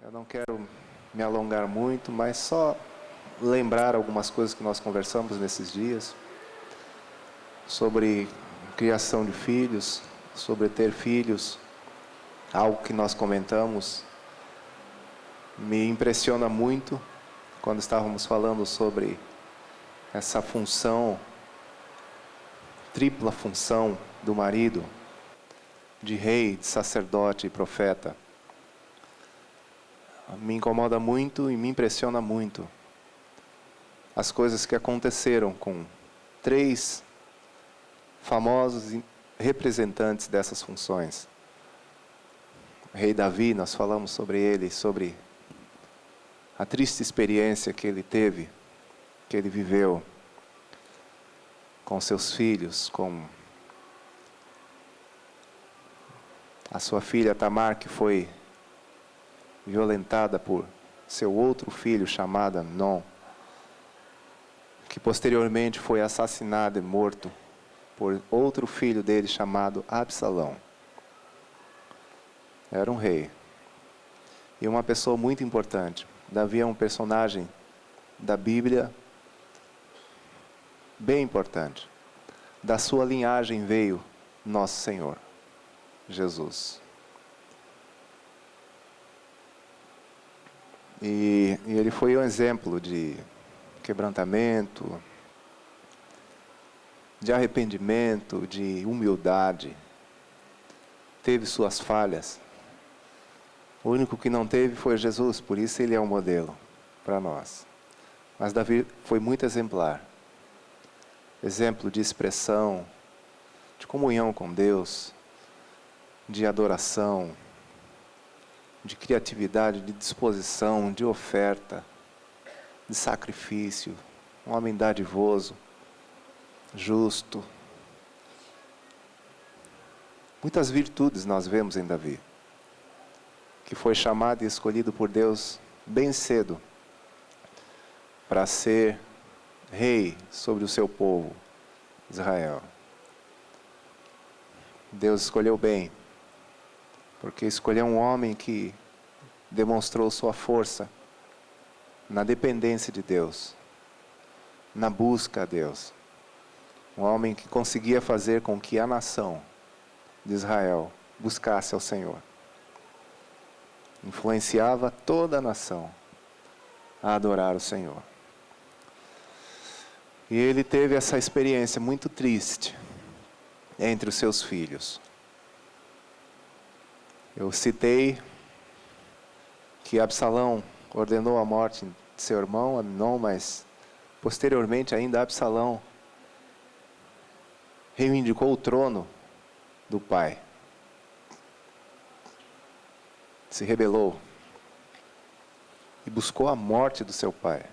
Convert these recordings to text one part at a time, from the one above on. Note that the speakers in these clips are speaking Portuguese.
Eu não quero me alongar muito, mas só lembrar algumas coisas que nós conversamos nesses dias sobre criação de filhos, sobre ter filhos, algo que nós comentamos. Me impressiona muito quando estávamos falando sobre essa função, tripla função do marido, de rei, de sacerdote e profeta. Me incomoda muito e me impressiona muito as coisas que aconteceram com 3 famosos representantes dessas funções. O rei Davi, nós falamos sobre ele, sobre a triste experiência que ele teve, que ele viveu com seus filhos, com a sua filha Tamar, que foi violentada por seu outro filho chamado Amnon, que posteriormente foi assassinado e morto por outro filho dele chamado Absalão. Era um rei e uma pessoa muito importante. Davi é um personagem da Bíblia bem importante. Da sua linhagem veio nosso Senhor Jesus. E ele foi um exemplo de quebrantamento, de arrependimento, de humildade. Teve suas falhas. O único que não teve foi Jesus, por isso ele é um modelo para nós. Mas Davi foi muito exemplar. Exemplo de expressão, de comunhão com Deus, de adoração, de criatividade, de disposição, de oferta, de sacrifício, um homem dadivoso, justo. Muitas virtudes nós vemos em Davi, que foi chamado e escolhido por Deus bem cedo para ser rei sobre o seu povo, Israel. Deus escolheu bem, porque escolheu um homem que demonstrou sua força na dependência de Deus, na busca a Deus. Um homem que conseguia fazer com que a nação de Israel buscasse ao Senhor. Influenciava toda a nação a adorar o Senhor. E ele teve essa experiência muito triste entre os seus filhos. Eu citei que Absalão ordenou a morte de seu irmão Amnon, mas posteriormente ainda Absalão reivindicou o trono do pai. Se rebelou e buscou a morte do seu pai.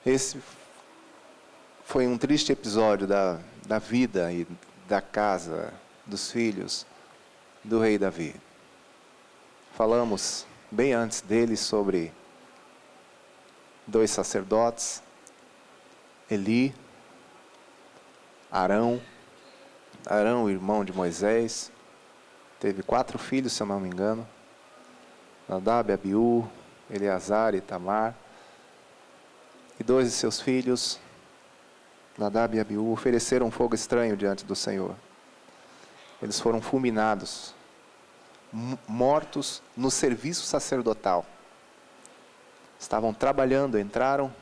Esse foi um triste episódio da vida e da casa, dos filhos do rei Davi. Falamos bem antes dele sobre 2 sacerdotes, Eli, Arão, o irmão de Moisés, teve 4 filhos, se eu não me engano, Nadab, Abiú, Eleazar e Tamar. E 2 de seus filhos, Nadab e Abiú, ofereceram fogo estranho diante do Senhor. Eles foram fulminados, mortos no serviço sacerdotal. Estavam trabalhando, entraram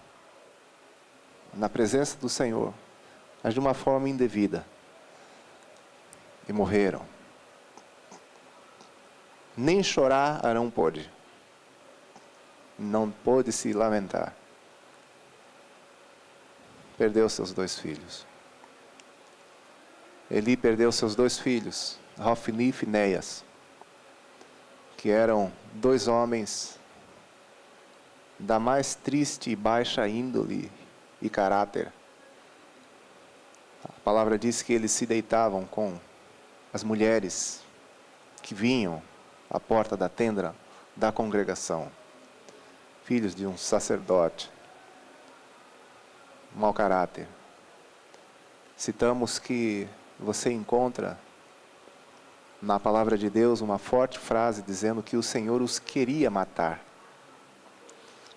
na presença do Senhor, mas de uma forma indevida. E morreram. Nem chorar Arão pôde. Não pôde se lamentar. Perdeu seus 2 filhos. Eli perdeu seus 2 filhos, Hofni e Finéias, que eram 2 homens da mais triste e baixa índole e caráter. A palavra diz que eles se deitavam com as mulheres que vinham à porta da tenda da congregação, filhos de um sacerdote, mau caráter. Citamos que você encontra na palavra de Deus uma forte frase dizendo que o Senhor os queria matar.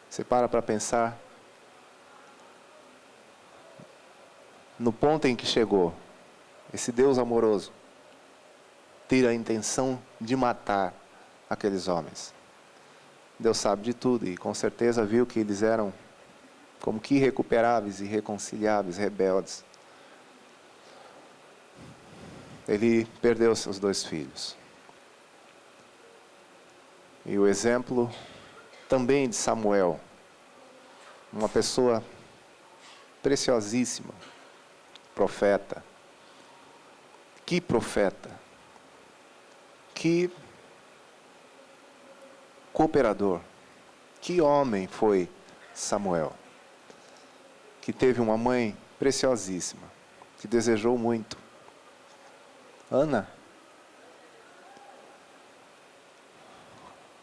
Você para pensar no ponto em que chegou esse Deus amoroso ter a intenção de matar aqueles homens. Deus sabe de tudo e com certeza viu que eles eram como que irrecuperáveis, irreconciliáveis, rebeldes. Ele perdeu seus 2 filhos. E o exemplo também de Samuel, uma pessoa preciosíssima, profeta. Que profeta, que cooperador, que homem foi Samuel, que teve uma mãe preciosíssima, que desejou muito. Ana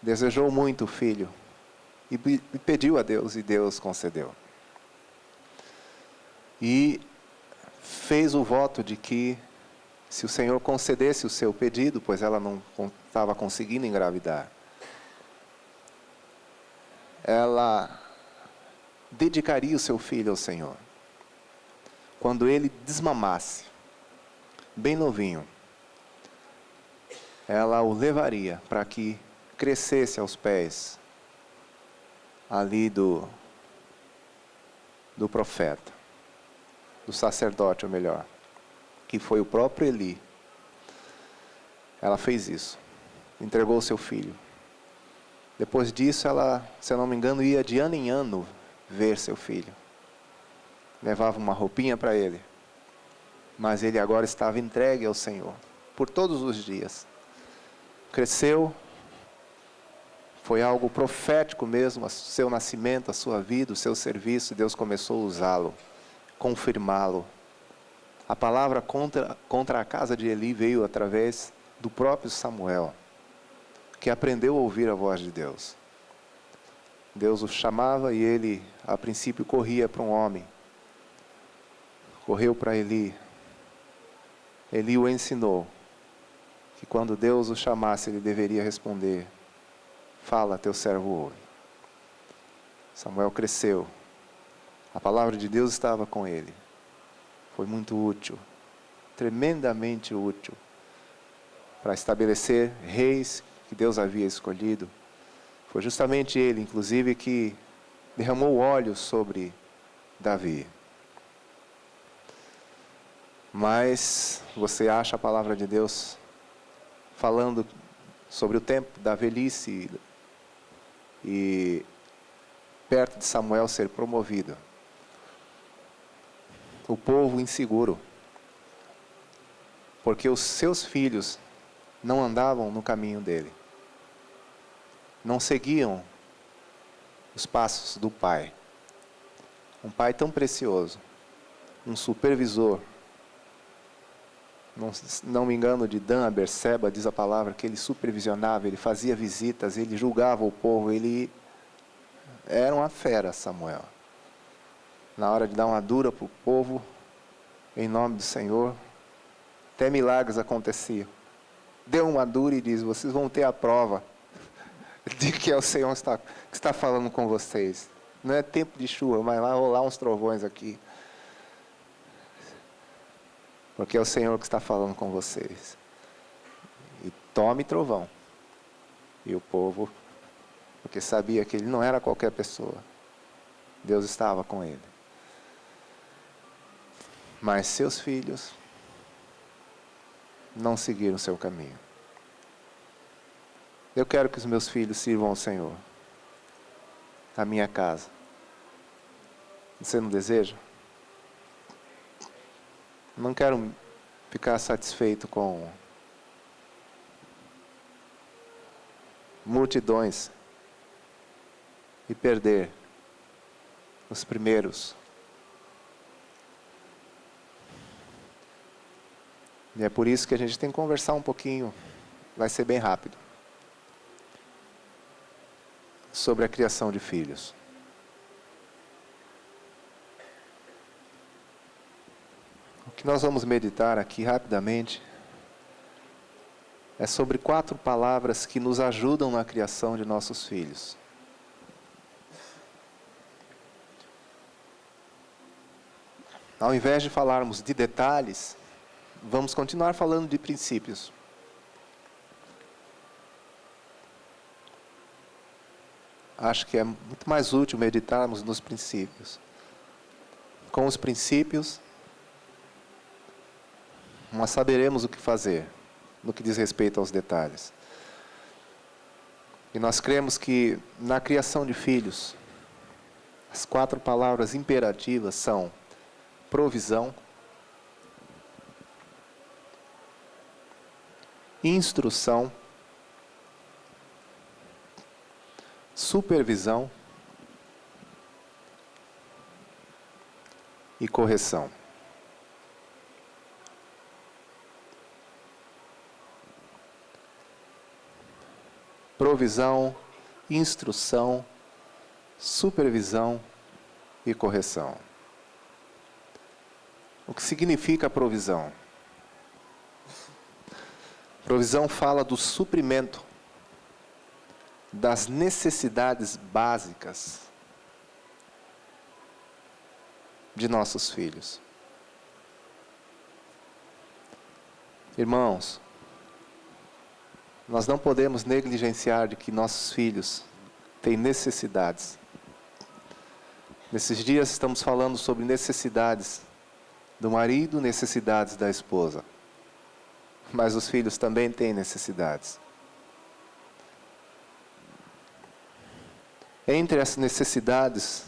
desejou muito o filho e pediu a Deus e Deus concedeu. E fez o voto de que se o Senhor concedesse o seu pedido, pois ela não estava conseguindo engravidar, ela dedicaria o seu filho ao Senhor. Quando ele desmamasse, bem novinho, ela o levaria para que crescesse aos pés ali do profeta, do sacerdote, ou melhor, que foi o próprio Eli. Ela fez isso, entregou o seu filho. Depois disso, ela, se eu não me engano, ia de ano em ano ver seu filho. Levava uma roupinha para ele. Mas ele agora estava entregue ao Senhor, por todos os dias. Cresceu, foi algo profético mesmo, o seu nascimento, a sua vida, o seu serviço. Deus começou a usá-lo, confirmá-lo. A palavra contra a casa de Eli veio através do próprio Samuel, que aprendeu a ouvir a voz de Deus. Deus o chamava e ele, a princípio, corria para um homem. Correu para Eli. Eli o ensinou que quando Deus o chamasse, ele deveria responder: fala, teu servo ouve. Samuel cresceu. A palavra de Deus estava com ele. Foi muito útil, tremendamente útil, para estabelecer reis que Deus havia escolhido. Foi justamente ele, inclusive, que derramou óleo sobre Davi. Mas você acha a palavra de Deus falando sobre o tempo da velhice e perto de Samuel ser promovido. O povo inseguro, porque os seus filhos não andavam no caminho dele, não seguiam os passos do pai. Um pai tão precioso, um supervisor. Não me engano, de Dan a Berseba, diz a palavra que ele supervisionava, ele fazia visitas, ele julgava o povo, ele era uma fera, Samuel. Na hora de dar uma dura para o povo, em nome do Senhor, até milagres aconteciam. Deu uma dura e diz: vocês vão ter a prova de que é o Senhor que está falando com vocês. Não é tempo de chuva, mas vai rolar uns trovões aqui. Porque é o Senhor que está falando com vocês. E tome trovão. E o povo, porque sabia que ele não era qualquer pessoa. Deus estava com ele. Mas seus filhos não seguiram o seu caminho. Eu quero que os meus filhos sirvam ao Senhor. A minha casa. Você não deseja? Não quero ficar satisfeito com multidões e perder os primeiros. E é por isso que a gente tem que conversar um pouquinho, vai ser bem rápido, sobre a criação de filhos. O que nós vamos meditar aqui rapidamente é sobre 4 palavras que nos ajudam na criação de nossos filhos. Ao invés de falarmos de detalhes, vamos continuar falando de princípios. Acho que é muito mais útil meditarmos nos princípios. Com os princípios, nós saberemos o que fazer, no que diz respeito aos detalhes. E nós cremos que na criação de filhos, as 4 palavras imperativas são provisão, instrução, supervisão e correção. Provisão, instrução, supervisão e correção. O que significa provisão? Provisão fala do suprimento das necessidades básicas de nossos filhos. Irmãos, nós não podemos negligenciar de que nossos filhos têm necessidades. Nesses dias estamos falando sobre necessidades do marido, necessidades da esposa. Mas os filhos também têm necessidades. Entre as necessidades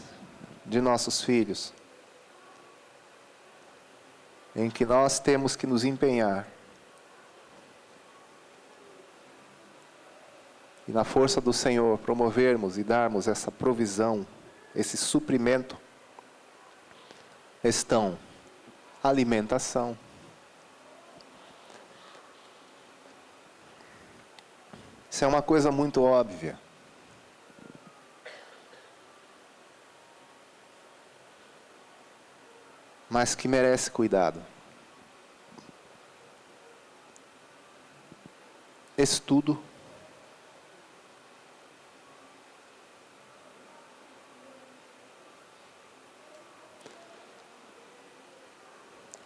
de nossos filhos, em que nós temos que nos empenhar, e na força do Senhor promovermos e darmos essa provisão, esse suprimento, estão alimentação, isso é uma coisa muito óbvia. Mas que merece cuidado. Estudo.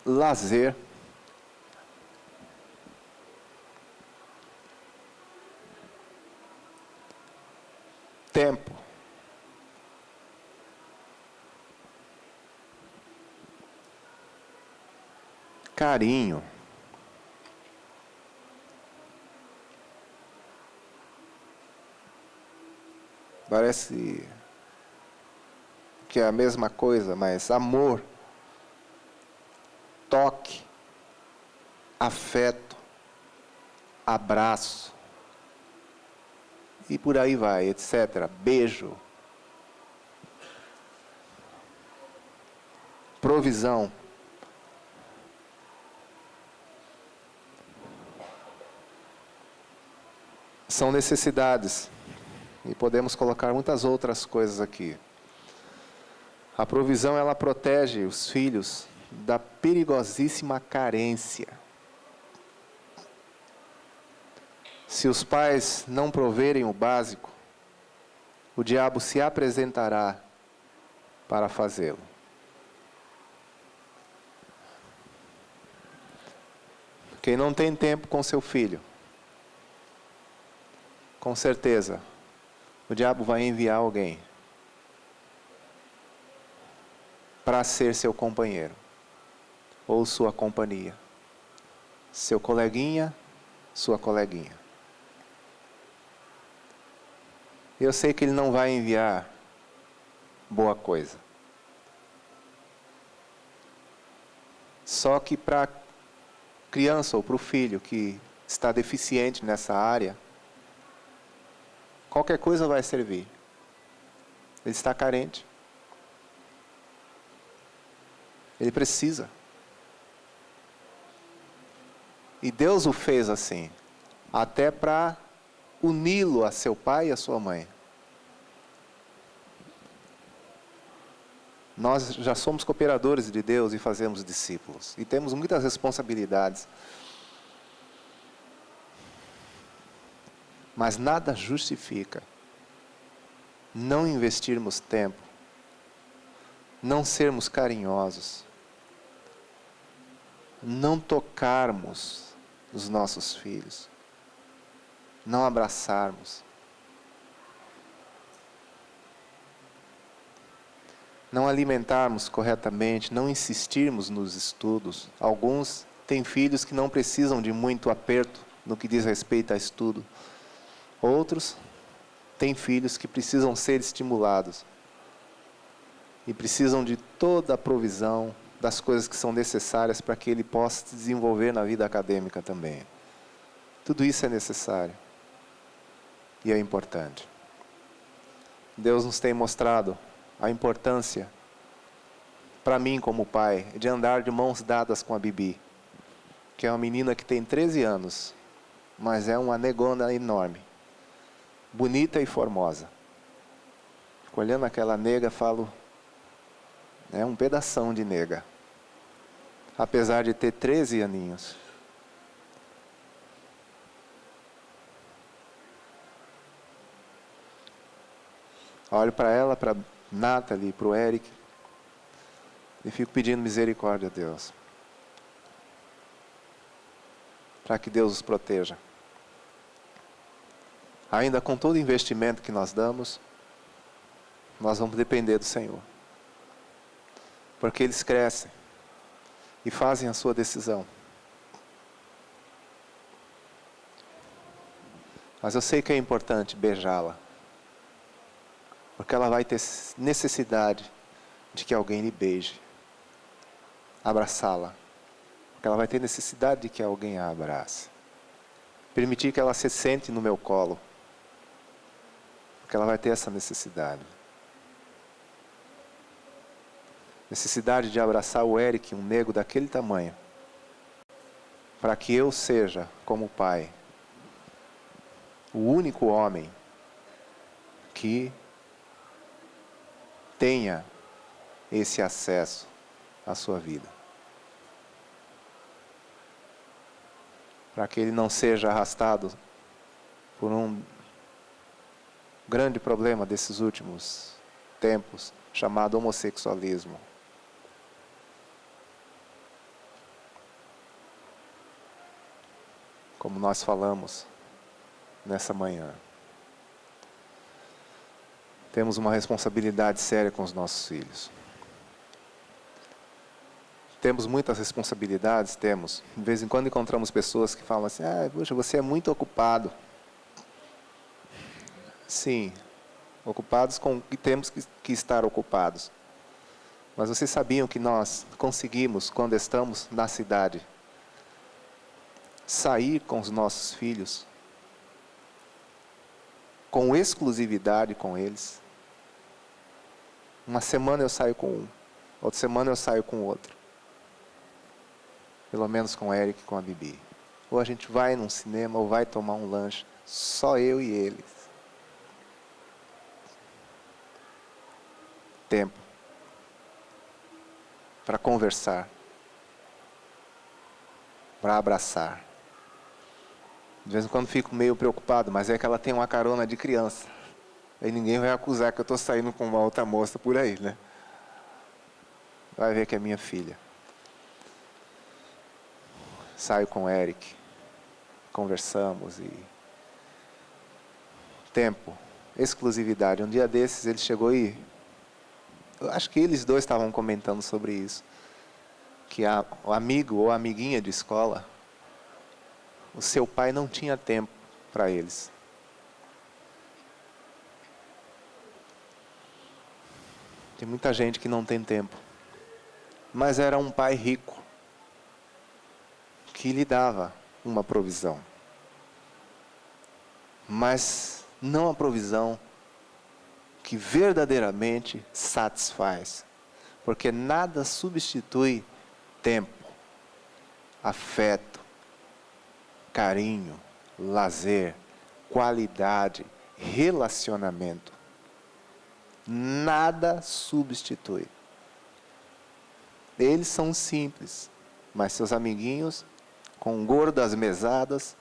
Lazer. Tempo. Carinho. Parece que é a mesma coisa, mas amor, toque, afeto, abraço, e por aí vai, etc. Beijo, provisão. São necessidades, e podemos colocar muitas outras coisas aqui. A provisão, ela protege os filhos da perigosíssima carência. Se os pais não proverem o básico, o diabo se apresentará para fazê-lo. Quem não tem tempo com seu filho, com certeza, o diabo vai enviar alguém para ser seu companheiro ou sua companhia, seu coleguinha, sua coleguinha. Eu sei que ele não vai enviar boa coisa. Só que para a criança ou para o filho que está deficiente nessa área, qualquer coisa vai servir. Ele está carente. Ele precisa. E Deus o fez assim, até para uni-lo a seu pai e a sua mãe. Nós já somos cooperadores de Deus e fazemos discípulos. E temos muitas responsabilidades. Mas nada justifica não investirmos tempo, não sermos carinhosos, não tocarmos os nossos filhos, não abraçarmos, não alimentarmos corretamente, não insistirmos nos estudos. Alguns têm filhos que não precisam de muito aperto no que diz respeito a estudo. Outros têm filhos que precisam ser estimulados e precisam de toda a provisão das coisas que são necessárias para que ele possa se desenvolver na vida acadêmica também. Tudo isso é necessário e é importante. Deus nos tem mostrado a importância, para mim como pai, de andar de mãos dadas com a Bibi, que é uma menina que tem 13 anos, mas é uma negona enorme, bonita e formosa. Fico olhando aquela nega, falo, é um pedação de nega, apesar de ter 13 aninhos. Olho para ela, para Nathalie, para o Eric, e fico pedindo misericórdia a Deus, para que Deus os proteja. Ainda com todo o investimento que nós damos, nós vamos depender do Senhor, porque eles crescem e fazem a sua decisão. Mas eu sei que é importante beijá-la, porque ela vai ter necessidade de que alguém lhe beije, abraçá-la, porque ela vai ter necessidade de que alguém a abrace, permitir que ela se sente no meu colo, porque ela vai ter essa necessidade. Necessidade de abraçar o Eric, um nego daquele tamanho, para que eu seja, como pai, o único homem que tenha esse acesso à sua vida. Para que ele não seja arrastado por um grande problema desses últimos tempos, chamado homossexualismo. Como nós falamos nessa manhã. Temos uma responsabilidade séria com os nossos filhos. Temos muitas responsabilidades, temos. De vez em quando encontramos pessoas que falam assim, puxa, você é muito ocupado. Sim, ocupados com o que temos que estar ocupados. Mas vocês sabiam que nós conseguimos, quando estamos na cidade, sair com os nossos filhos, com exclusividade com eles? Uma semana eu saio com um, outra semana eu saio com outro. Pelo menos com o Eric e com a Bibi. Ou a gente vai num cinema, ou vai tomar um lanche, só eu e eles. Tempo para conversar, para abraçar. De vez em quando fico meio preocupado, mas é que ela tem uma carona de criança. Aí ninguém vai acusar que eu estou saindo com uma outra moça por aí, né? Vai ver que é minha filha. Saio com o Eric, conversamos e... Tempo, exclusividade. Um dia desses ele chegou e... Eu acho que eles dois estavam comentando sobre isso. Que o amigo ou a amiguinha de escola, o seu pai não tinha tempo para eles. Tem muita gente que não tem tempo. Mas era um pai rico, que lhe dava uma provisão. Mas não a provisão que verdadeiramente satisfaz. Porque nada substitui tempo, afeto, carinho, lazer, qualidade, relacionamento. Nada substitui. Eles são simples, mas seus amiguinhos, com gordas mesadas,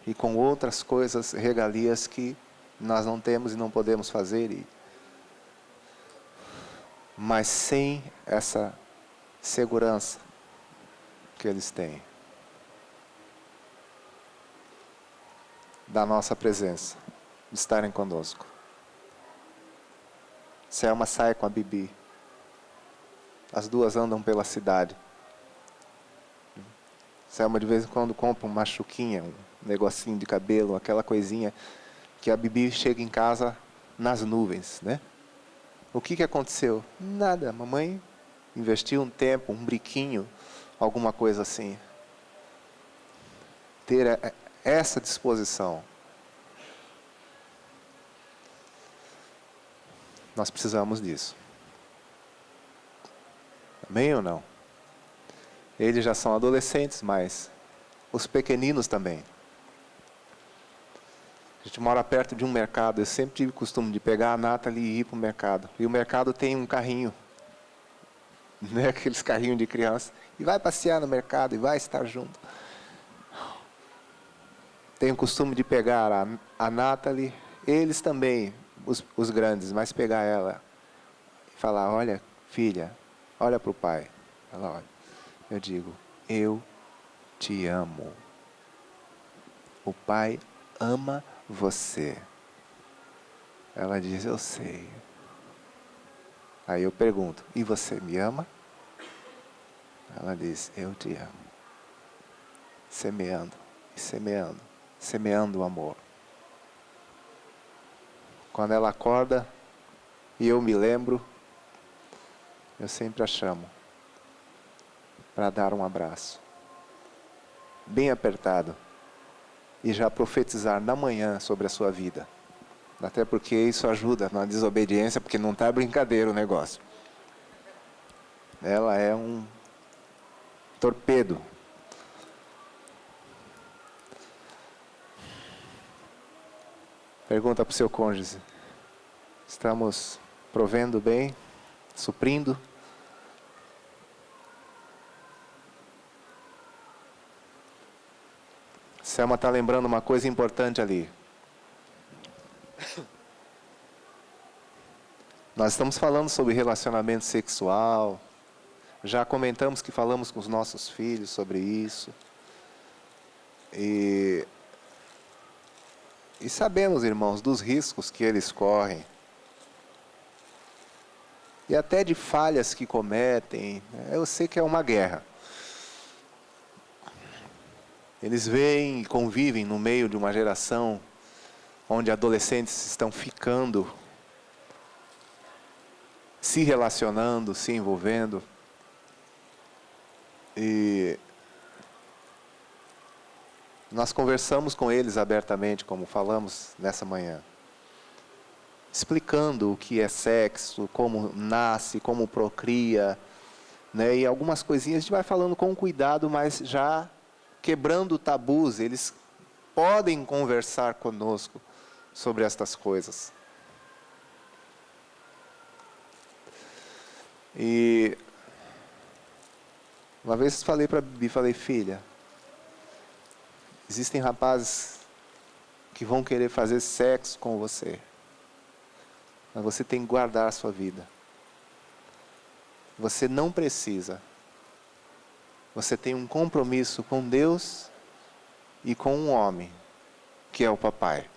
e com outras coisas, regalias que nós não temos e não podemos fazer. Mas sem essa segurança que eles têm da nossa presença, de estarem conosco. Selma sai com a Bibi. As duas andam pela cidade. Selma de vez em quando compra uma chuquinha, um negocinho de cabelo, aquela coisinha que a Bibi chega em casa nas nuvens, né? O que aconteceu? Nada, a mamãe investiu um tempo, um briquinho, alguma coisa assim. Ter essa disposição. Nós precisamos disso. Amém ou não? Eles já são adolescentes, mas os pequeninos também. A gente mora perto de um mercado. Eu sempre tive o costume de pegar a Nathalie e ir para o mercado. E o mercado tem um carrinho, né? Aqueles carrinhos de criança. E vai passear no mercado e vai estar junto. Tenho o costume de pegar a Nathalie, eles também, os grandes, mas pegar ela e falar: olha, filha, olha para o pai. Ela olha. Eu digo: eu te amo. O pai ama você. Ela diz: eu sei. Aí eu pergunto: e você me ama? Ela diz: eu te amo. Semeando e semeando, semeando o amor. Quando ela acorda e eu me lembro, eu sempre a chamo para dar um abraço bem apertado e já profetizar na manhã sobre a sua vida. Até porque isso ajuda na desobediência, porque não está brincadeira o negócio. Ela é um torpedo. Pergunta para o seu cônjuge: estamos provendo bem? Suprindo? Selma está lembrando uma coisa importante ali. Nós estamos falando sobre relacionamento sexual. Já comentamos que falamos com os nossos filhos sobre isso. E sabemos, irmãos, dos riscos que eles correm. E até de falhas que cometem. Eu sei que é uma guerra. Eles veem e convivem no meio de uma geração onde adolescentes estão ficando, se relacionando, se envolvendo. E nós conversamos com eles abertamente, como falamos nessa manhã, explicando o que é sexo, como nasce, como procria, né? E algumas coisinhas a gente vai falando com cuidado, mas já quebrando tabus. Eles podem conversar conosco sobre estas coisas. E uma vez falei para a Bibi, falei: filha, existem rapazes que vão querer fazer sexo com você, mas você tem que guardar a sua vida. Você não precisa. Você tem um compromisso com Deus e com um homem, que é o papai.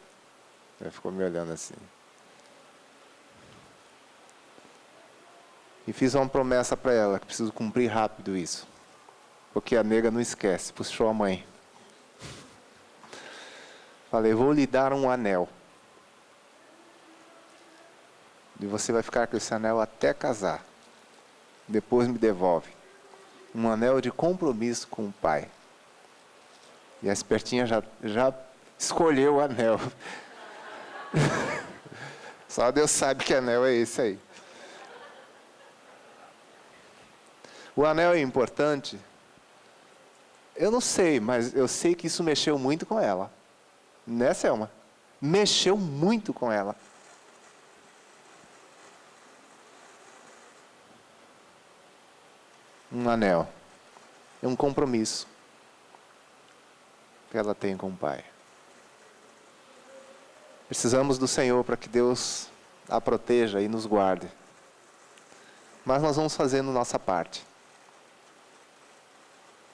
Ele ficou me olhando assim. E fiz uma promessa para ela, que preciso cumprir rápido isso. Porque a nega não esquece, puxou a mãe. Falei: vou lhe dar um anel. E você vai ficar com esse anel até casar. Depois me devolve. Um anel de compromisso com o pai. E a espertinha já escolheu o anel. Só Deus sabe que anel é esse aí. O anel é importante? Eu não sei, mas eu sei que isso mexeu muito com ela. Né, Selma? Mexeu muito com ela. Um anel. É um compromisso que ela tem com o pai. Precisamos do Senhor para que Deus a proteja e nos guarde. Mas nós vamos fazendo nossa parte.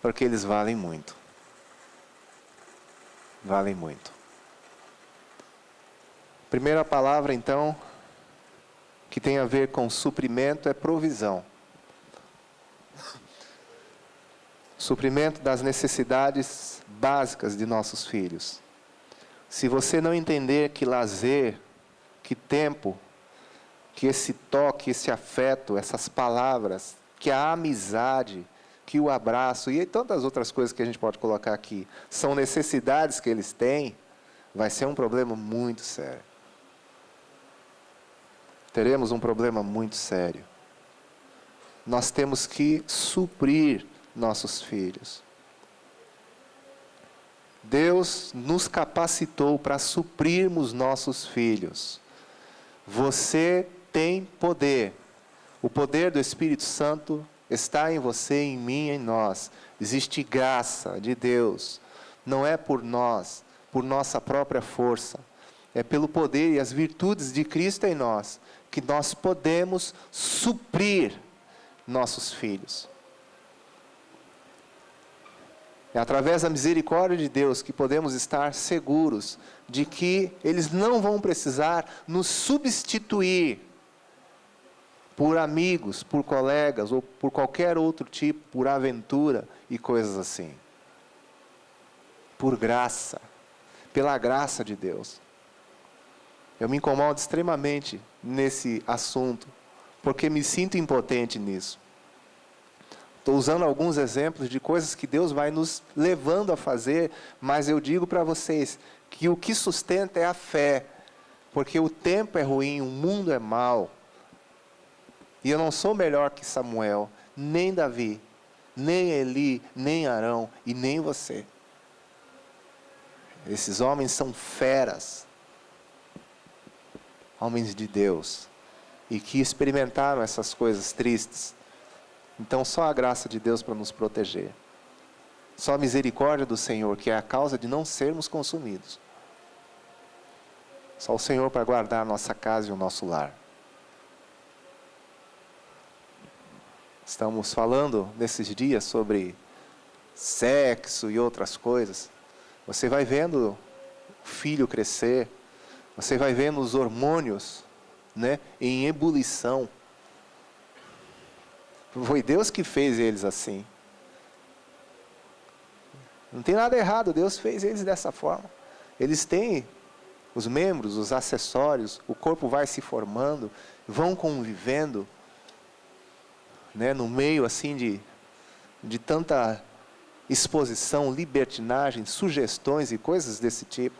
Porque eles valem muito. Valem muito. Primeira palavra, então, que tem a ver com suprimento é provisão. Suprimento das necessidades básicas de nossos filhos. Se você não entender que lazer, que tempo, que esse toque, esse afeto, essas palavras, que a amizade, que o abraço e tantas outras coisas que a gente pode colocar aqui, são necessidades que eles têm, vai ser um problema muito sério. Teremos um problema muito sério. Nós temos que suprir nossos filhos. Deus nos capacitou para suprirmos nossos filhos. Você tem poder. O poder do Espírito Santo está em você, em mim, em nós. Existe graça de Deus. Não é por nós, por nossa própria força. É pelo poder e as virtudes de Cristo em nós que nós podemos suprir nossos filhos. É através da misericórdia de Deus que podemos estar seguros de que eles não vão precisar nos substituir por amigos, por colegas ou por qualquer outro tipo, por aventura e coisas assim. Por graça, pela graça de Deus. Eu me incomodo extremamente nesse assunto, porque me sinto impotente nisso. Estou usando alguns exemplos de coisas que Deus vai nos levando a fazer, mas eu digo para vocês que o que sustenta é a fé, porque o tempo é ruim, o mundo é mau. E eu não sou melhor que Samuel, nem Davi, nem Eli, nem Arão e nem você. Esses homens são feras, homens de Deus, e que experimentaram essas coisas tristes. Então só a graça de Deus para nos proteger. Só a misericórdia do Senhor, que é a causa de não sermos consumidos. Só o Senhor para guardar a nossa casa e o nosso lar. Estamos falando nesses dias sobre sexo e outras coisas. Você vai vendo o filho crescer, você vai vendo os hormônios, né, em ebulição. Foi Deus que fez eles assim. Não tem nada errado, Deus fez eles dessa forma. Eles têm os membros, os acessórios, o corpo vai se formando, vão convivendo, né, no meio assim de tanta exposição, libertinagem, sugestões e coisas desse tipo.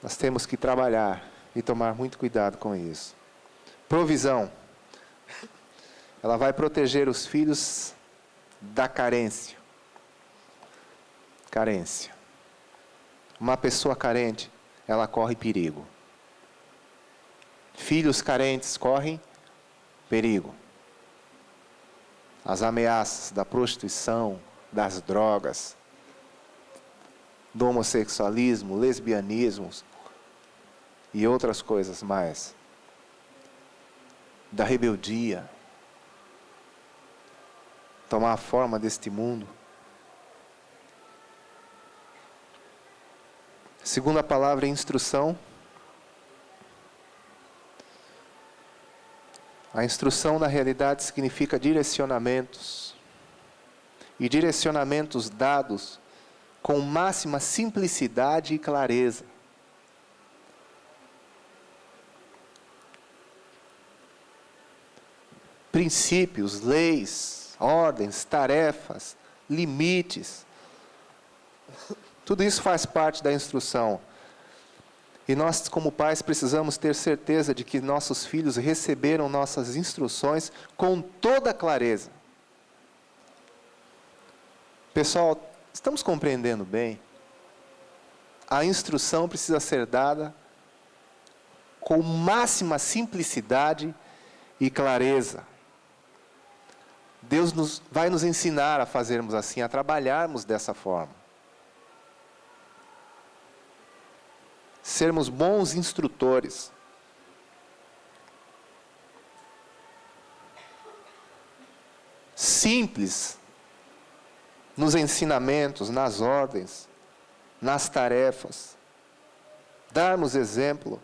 Nós temos que trabalhar e tomar muito cuidado com isso. Provisão. Ela vai proteger os filhos da carência. Carência. Uma pessoa carente, ela corre perigo. Filhos carentes correm perigo. As ameaças da prostituição, das drogas, do homossexualismo, lesbianismo e outras coisas mais. Da rebeldia. Tomar a forma deste mundo. Segunda palavra, instrução. A instrução, na realidade, significa direcionamentos. E direcionamentos dados com máxima simplicidade e clareza. Princípios, leis, ordens, tarefas, limites. Tudo isso faz parte da instrução. E nós, como pais, precisamos ter certeza de que nossos filhos receberam nossas instruções com toda clareza. Pessoal, estamos compreendendo bem? A instrução precisa ser dada com máxima simplicidade e clareza. Deus vai nos ensinar a fazermos assim, a trabalharmos dessa forma. sermos bons instrutores. Simples nos ensinamentos, nas ordens, nas tarefas. Darmos exemplo.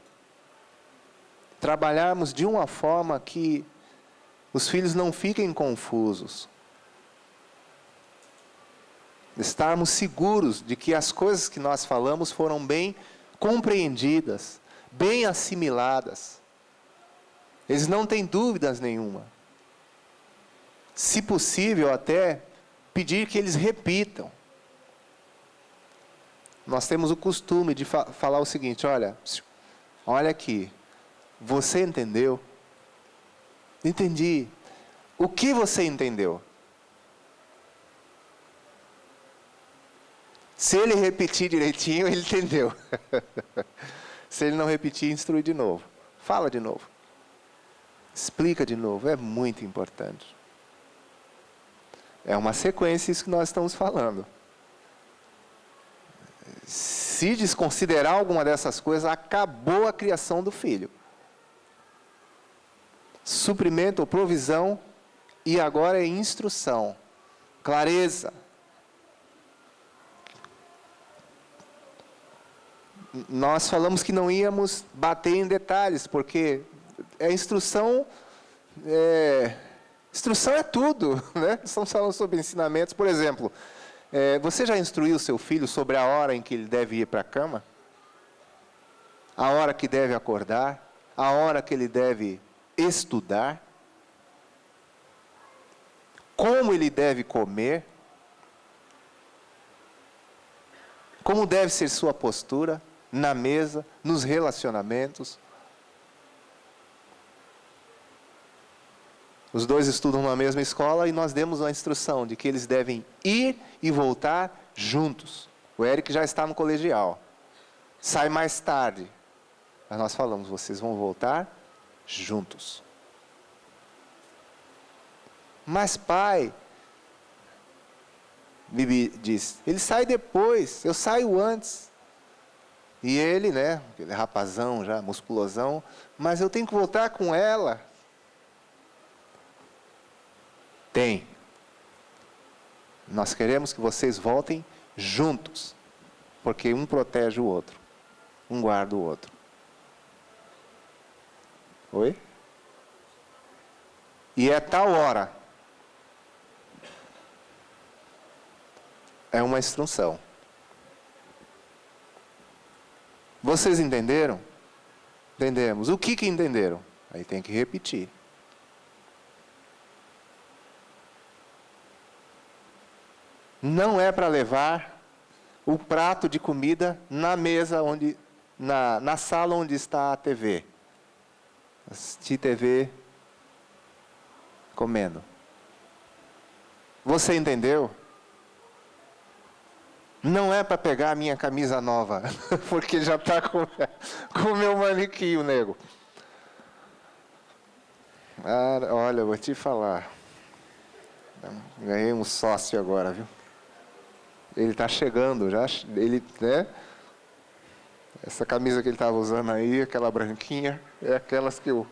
Trabalharmos de uma forma que os filhos não fiquem confusos. Estarmos seguros de que as coisas que nós falamos foram bem compreendidas, bem assimiladas. Eles não têm dúvidas nenhuma. Se possível, até pedir que eles repitam. Nós temos o costume de falar o seguinte: olha aqui, você entendeu? Entendi. O que você entendeu? Se ele repetir direitinho, ele entendeu. Se ele não repetir, instrui de novo. Fala de novo. Explica de novo. É muito importante. É uma sequência isso que nós estamos falando. Se desconsiderar alguma dessas coisas, acabou a criação do filho. Suprimento ou provisão, e agora é instrução. Clareza. Nós falamos que não íamos bater em detalhes, porque instrução é tudo, né? Estamos falando sobre ensinamentos. Por exemplo, você já instruiu seu filho sobre a hora em que ele deve ir para a cama? A hora que deve acordar? A hora que ele deve estudar? Como ele deve comer? Como deve ser sua postura na mesa, nos relacionamentos? Os dois estudam na mesma escola e nós demos a instrução de que eles devem ir e voltar juntos. O Eric já está no colegial. Sai mais tarde. Mas nós falamos, vocês vão voltar juntos. Mas pai, Bibi diz, ele sai depois, eu saio antes. E ele, né, aquele rapazão já, musculosão, mas eu tenho que voltar com ela. Tem. Nós queremos que vocês voltem juntos, porque um protege o outro, um guarda o outro. Oi? E é tal hora. É uma instrução. Vocês entenderam? Entendemos. O que entenderam? Aí tem que repetir. Não é para levar o prato de comida na mesa, na sala onde está a TV. Assistir TV comendo. Você entendeu? Não é para pegar a minha camisa nova, porque já está com o meu manequim, o nego. Olha, eu vou te falar. Ganhei um sócio agora, viu? Ele está chegando, já, né? Essa camisa que ele estava usando aí, aquela branquinha, é aquelas que eu,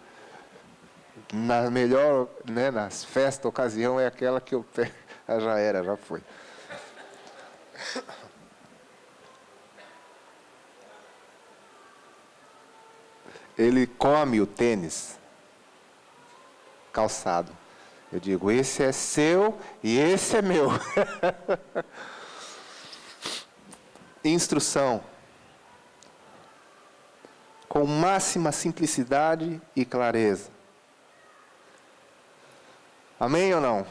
na melhor, né, nas festas, ocasião, é aquela que eu pego. Já foi. Ele come o tênis calçado. Eu digo, esse é seu e esse é meu. Instrução. Com máxima simplicidade e clareza. Amém ou não?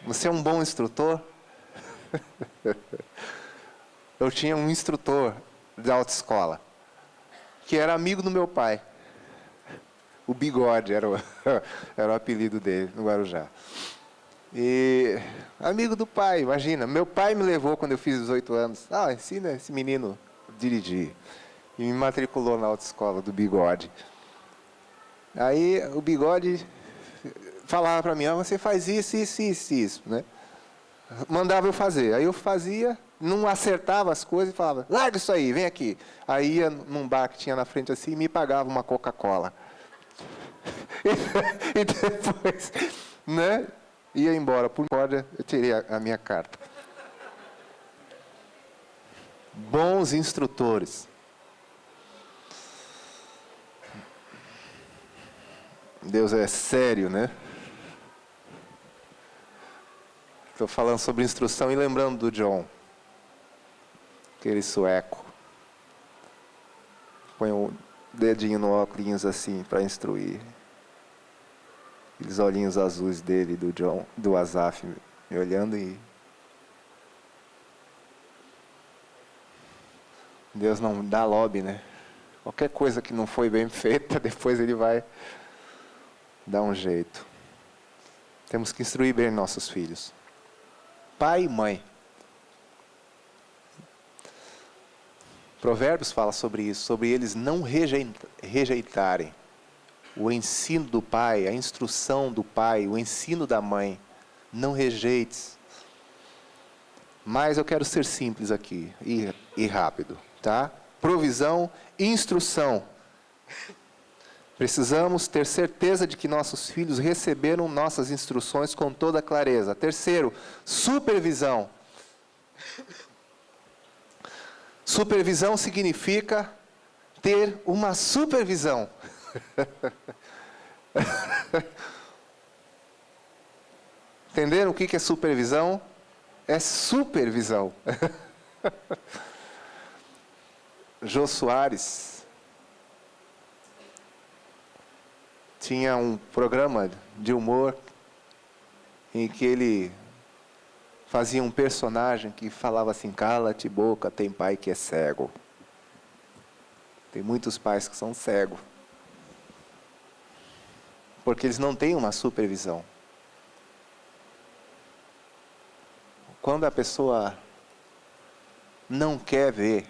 Você é um bom instrutor? Eu tinha um instrutor de autoescola, que era amigo do meu pai. O Bigode era o apelido dele no Guarujá. E amigo do pai, imagina. Meu pai me levou quando eu fiz 18 anos. Ensina esse menino a dirigir. E me matriculou na autoescola do Bigode. Aí o Bigode falava para mim, você faz isso, né? Mandava eu fazer. Aí eu fazia, não acertava as coisas e falava, larga isso aí, vem aqui. Aí ia num bar que tinha na frente assim e me pagava uma Coca-Cola. E depois, né, ia embora. Por corda, eu tirei a minha carta. Bons instrutores. Deus é sério, né? Estou falando sobre instrução e lembrando do John. Aquele sueco. Põe o dedinho no óculos assim para instruir. Aqueles olhinhos azuis dele, do John, do Asaf, me olhando e... Deus não dá lobby, né? Qualquer coisa que não foi bem feita, depois ele vai dar um jeito. Temos que instruir bem nossos filhos. Pai e mãe. Provérbios fala sobre isso, sobre eles não rejeitarem o ensino do pai, a instrução do pai, o ensino da mãe. Não rejeites. Mas eu quero ser simples aqui e rápido, tá? Provisão e instrução. Precisamos ter certeza de que nossos filhos receberam nossas instruções com toda clareza. Terceiro, supervisão. Supervisão significa ter uma supervisão. Entenderam o que é supervisão? É supervisão. Jô Soares tinha um programa de humor em que ele fazia um personagem que falava assim, cala-te boca, tem pai que é cego. Tem muitos pais que são cegos. Porque eles não têm uma supervisão. Quando a pessoa não quer ver,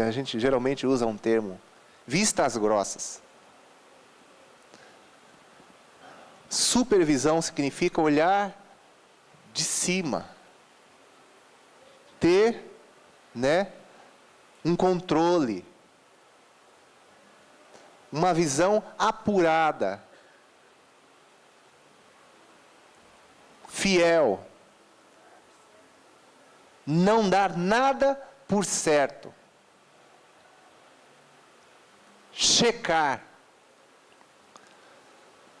a gente geralmente usa um termo, vistas grossas. Supervisão significa olhar de cima. Ter, né, um controle. Uma visão apurada. Fiel. Não dar nada por certo. Checar.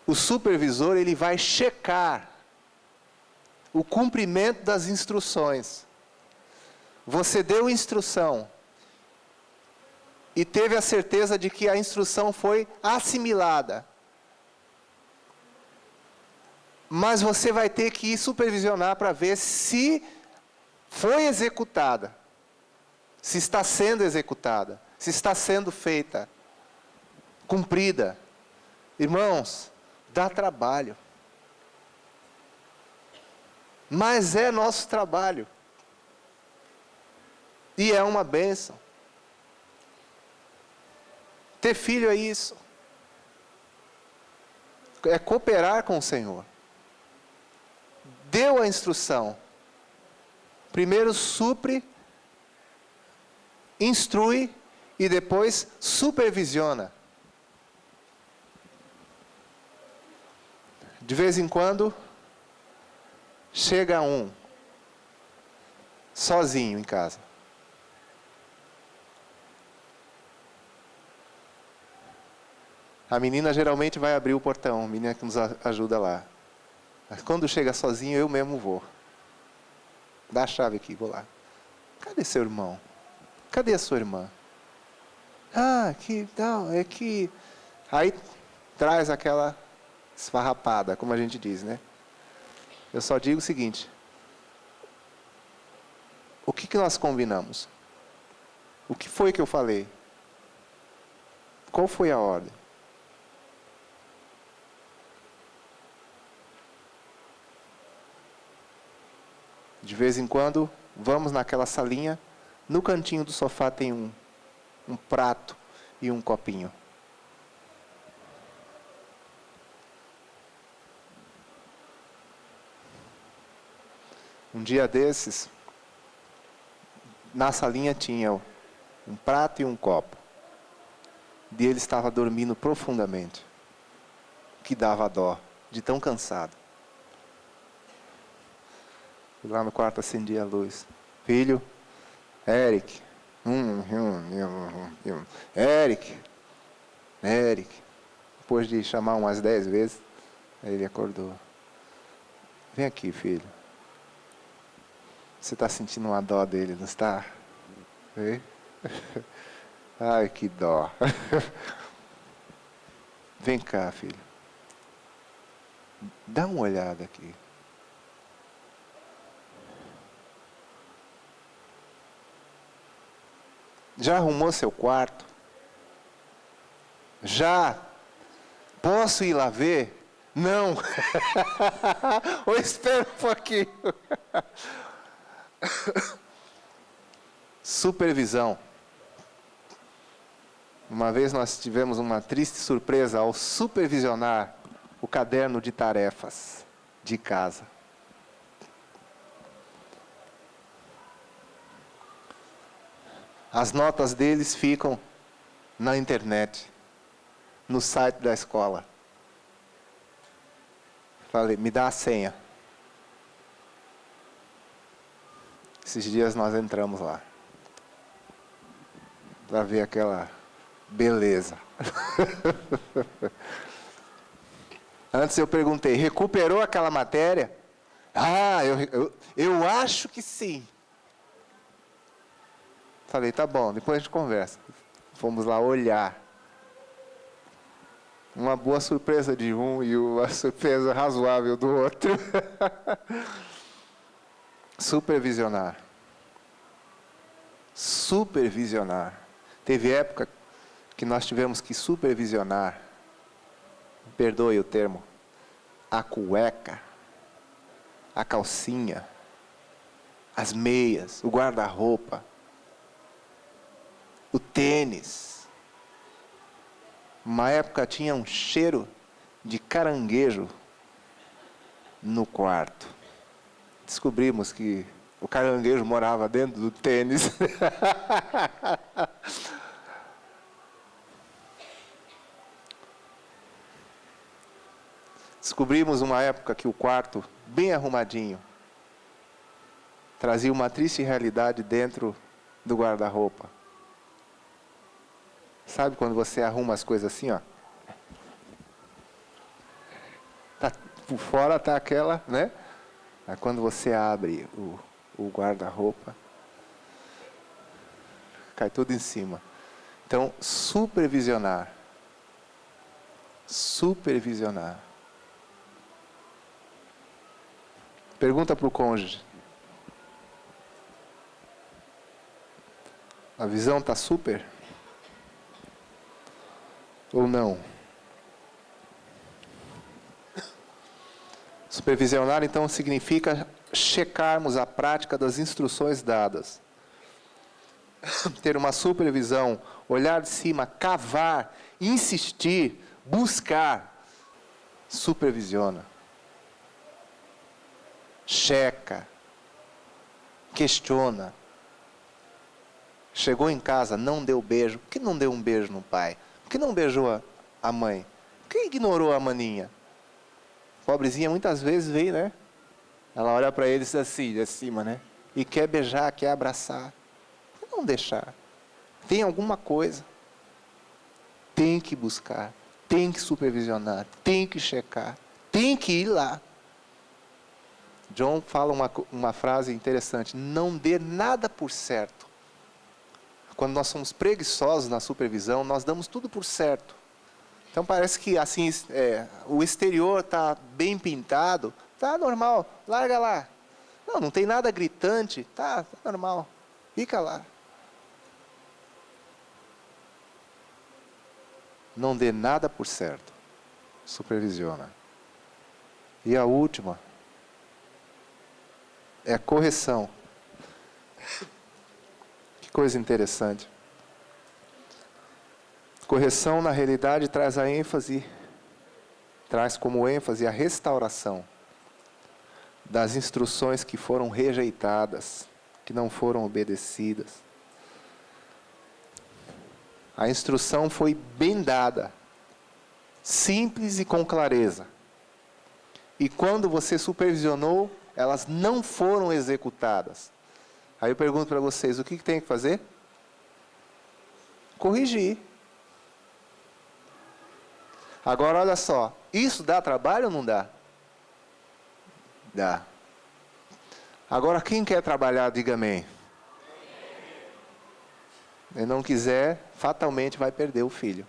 O supervisor, ele vai checar o cumprimento das instruções. Você deu instrução e teve a certeza de que a instrução foi assimilada. Mas você vai ter que ir supervisionar para ver se foi executada, se está sendo executada, se está sendo feita, cumprida. Irmãos, dá trabalho. Mas é nosso trabalho. E é uma bênção. Ter filho é isso. É cooperar com o Senhor. Deu a instrução. Primeiro supre, instrui e depois supervisiona. De vez em quando, chega um, sozinho em casa. A menina geralmente vai abrir o portão, a menina que nos ajuda lá. Mas quando chega sozinho, eu mesmo vou. Dá a chave aqui, vou lá. Cadê seu irmão? Cadê a sua irmã? Ah, que não, é que... Aí traz aquela esfarrapada, como a gente diz, né? Eu só digo o seguinte. O que nós combinamos? O que foi que eu falei? Qual foi a ordem? De vez em quando, vamos naquela salinha, no cantinho do sofá tem um prato e um copinho. Um dia desses, Na salinha tinha um prato e um copo. E ele estava dormindo profundamente, que dava dó, de tão cansado. Fui lá no quarto, acendi a luz. Filho, Eric. Eric. Depois de chamar umas 10 vezes, ele acordou. Vem aqui, filho. Você está sentindo uma dó dele, não está? Vem? Ai, que dó. Vem cá, filho. Dá uma olhada aqui. Já arrumou seu quarto? Já? Posso ir lá ver? Não. Ou espera um pouquinho. Supervisão. Uma vez nós tivemos uma triste surpresa ao supervisionar o caderno de tarefas de casa. As notas deles ficam na internet, no site da escola. Falei, me dá a senha. Esses dias nós entramos lá, para ver aquela beleza. Antes eu perguntei, recuperou aquela matéria? Ah, eu acho que sim. Falei, tá bom, depois a gente conversa. Fomos lá olhar. Uma boa surpresa de um e uma surpresa razoável do outro. Supervisionar. Supervisionar. Teve época que nós tivemos que supervisionar, perdoe o termo, a cueca, a calcinha, as meias, o guarda-roupa, o tênis. Uma época tinha um cheiro de caranguejo no quarto. Descobrimos que o caranguejo morava dentro do tênis. Descobrimos uma época que o quarto, bem arrumadinho, trazia uma triste realidade dentro do guarda-roupa. Sabe quando você arruma as coisas assim, ó? Por fora está aquela, né? Aí quando você abre o guarda-roupa, cai tudo em cima. Então, supervisionar. Supervisionar. Pergunta para o cônjuge. A visão está super? Ou não? Supervisionar, então, significa checarmos a prática das instruções dadas. Ter uma supervisão, olhar de cima, cavar, insistir, buscar. Supervisiona. Checa. Questiona. Chegou em casa, não deu beijo. Por que não deu um beijo no pai? Por que não beijou a mãe? Por que ignorou a maninha? Pobrezinha muitas vezes vem, né? Ela olha para eles assim, de cima, né? E quer beijar, quer abraçar. Por que não deixar? Tem alguma coisa. Tem que buscar. Tem que supervisionar. Tem que checar. Tem que ir lá. John fala uma frase interessante. Não dê nada por certo. Quando nós somos preguiçosos na supervisão, nós damos tudo por certo. Então parece que assim, o exterior está bem pintado, está normal, larga lá. Não tem nada gritante, tá normal, fica lá. Não dê nada por certo, supervisiona. E a última é a correção. Que coisa interessante. Correção, na realidade, traz como ênfase a restauração das instruções que foram rejeitadas, que não foram obedecidas. A instrução foi bem dada, simples e com clareza. E quando você supervisionou, elas não foram executadas. Aí eu pergunto para vocês, o que tem que fazer? Corrigir. Agora olha só, isso dá trabalho ou não dá? Dá. Agora quem quer trabalhar, diga amém. E não quiser, fatalmente vai perder o filho.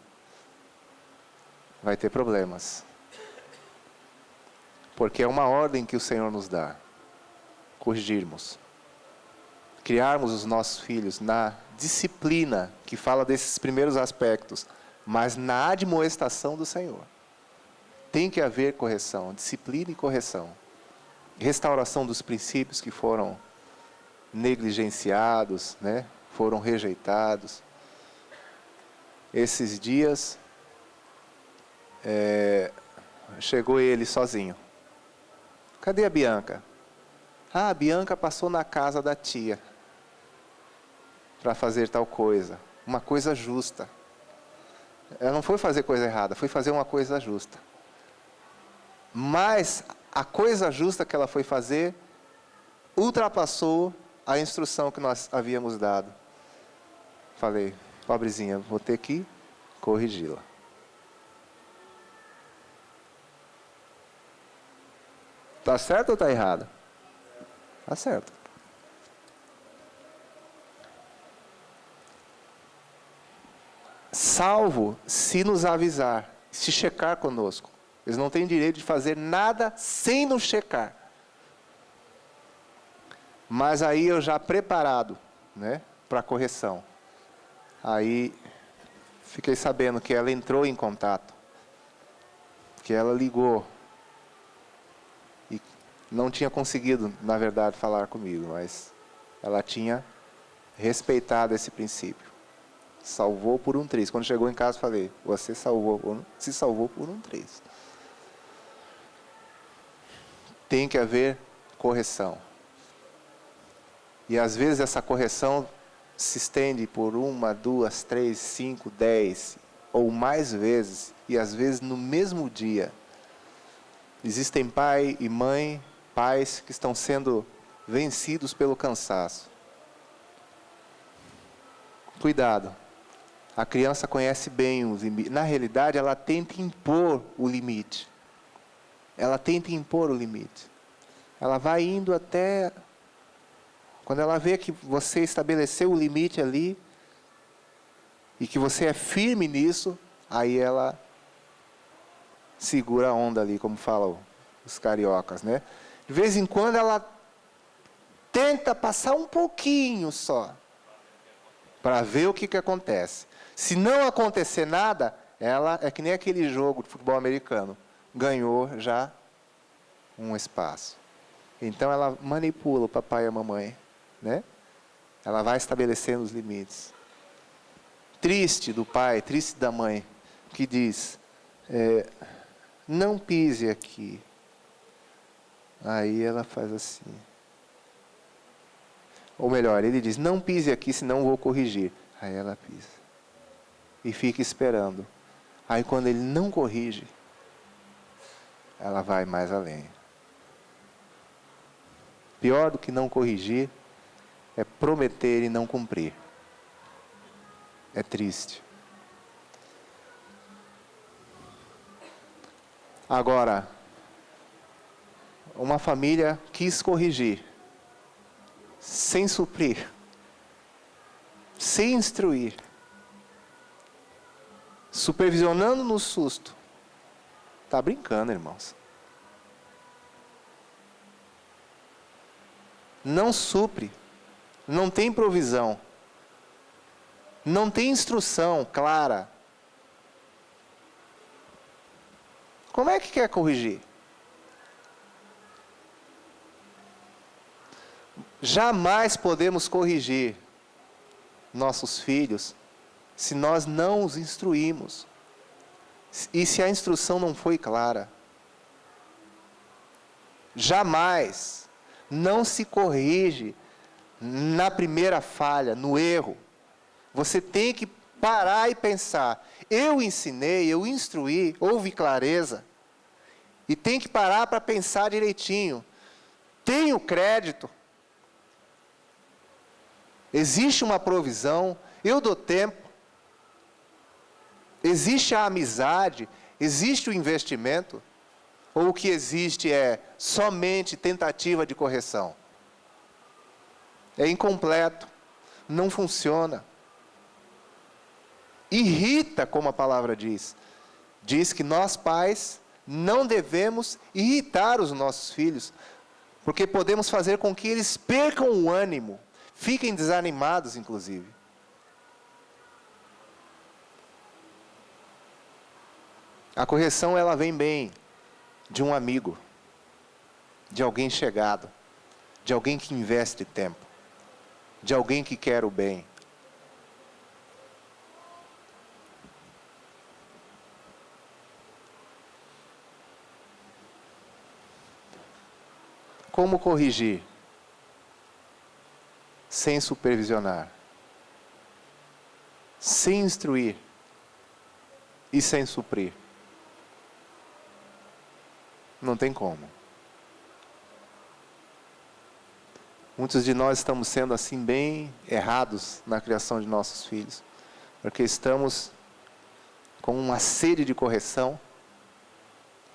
Vai ter problemas. Porque é uma ordem que o Senhor nos dá. Corrigirmos. Criarmos os nossos filhos na disciplina, que fala desses primeiros aspectos, mas na admoestação do Senhor. Tem que haver correção, disciplina e correção. Restauração dos princípios que foram negligenciados, né? Foram rejeitados. Esses dias, chegou ele sozinho. Cadê a Bianca? Ah, a Bianca passou na casa da tia para fazer tal coisa. Uma coisa justa. Ela não foi fazer coisa errada, foi fazer uma coisa justa. Mas a coisa justa que ela foi fazer ultrapassou a instrução que nós havíamos dado. Falei, pobrezinha, vou ter que corrigi-la. Está certo ou está errado? Está certo. Salvo se nos avisar, se checar conosco. Eles não têm direito de fazer nada sem nos checar. Mas aí eu já preparado, né, para a correção. Aí fiquei sabendo que ela entrou em contato. Que ela ligou. E não tinha conseguido, na verdade, falar comigo, mas ela tinha respeitado esse princípio. Salvou por um triz. Quando chegou em casa, falei, você se salvou por um triz. Tem que haver correção. E às vezes essa correção se estende por 1, 2, 3, 5, 10 ou mais vezes, e às vezes no mesmo dia. Existem pai e mãe, pais que estão sendo vencidos pelo cansaço. Cuidado. A criança conhece bem os limites. Na realidade, ela tenta impor o limite. Ela tenta impor o limite. Ela vai indo até... Quando ela vê que você estabeleceu o limite ali, e que você é firme nisso, aí ela segura a onda ali, como falam os cariocas, né? De vez em quando ela tenta passar um pouquinho só, para ver o que acontece. Se não acontecer nada, ela é que nem aquele jogo de futebol americano. Ganhou já um espaço. Então ela manipula o papai e a mamãe, né? Ela vai estabelecendo os limites. Triste do pai, triste da mãe, que diz, não pise aqui. Aí ela faz assim. Ou melhor, ele diz, não pise aqui, senão vou corrigir. Aí ela pisa. E fica esperando. Aí quando ele não corrige, ela vai mais além. Pior do que não corrigir é prometer e não cumprir. É triste. Agora, uma família quis corrigir, sem suprir, sem instruir, supervisionando no susto. Está brincando, irmãos. Não supre, não tem provisão, não tem instrução clara. Como é que quer corrigir? Jamais podemos corrigir nossos filhos se nós não os instruímos. E se a instrução não foi clara. Jamais não se corrige na primeira falha, no erro. Você tem que parar e pensar, eu ensinei, eu instruí, houve clareza, e tem que parar para pensar direitinho, tenho crédito, existe uma provisão, eu dou tempo, existe a amizade, existe o investimento, ou o que existe é somente tentativa de correção? É incompleto, não funciona. Irrita, como a palavra diz. Diz que nós pais não devemos irritar os nossos filhos, porque podemos fazer com que eles percam o ânimo, fiquem desanimados, inclusive. A correção, ela vem bem de um amigo, de alguém chegado, de alguém que investe tempo, de alguém que quer o bem. Como corrigir? Sem supervisionar, sem instruir e sem suprir. Não tem como. Muitos de nós estamos sendo assim bem errados na criação de nossos filhos, porque estamos com uma sede de correção,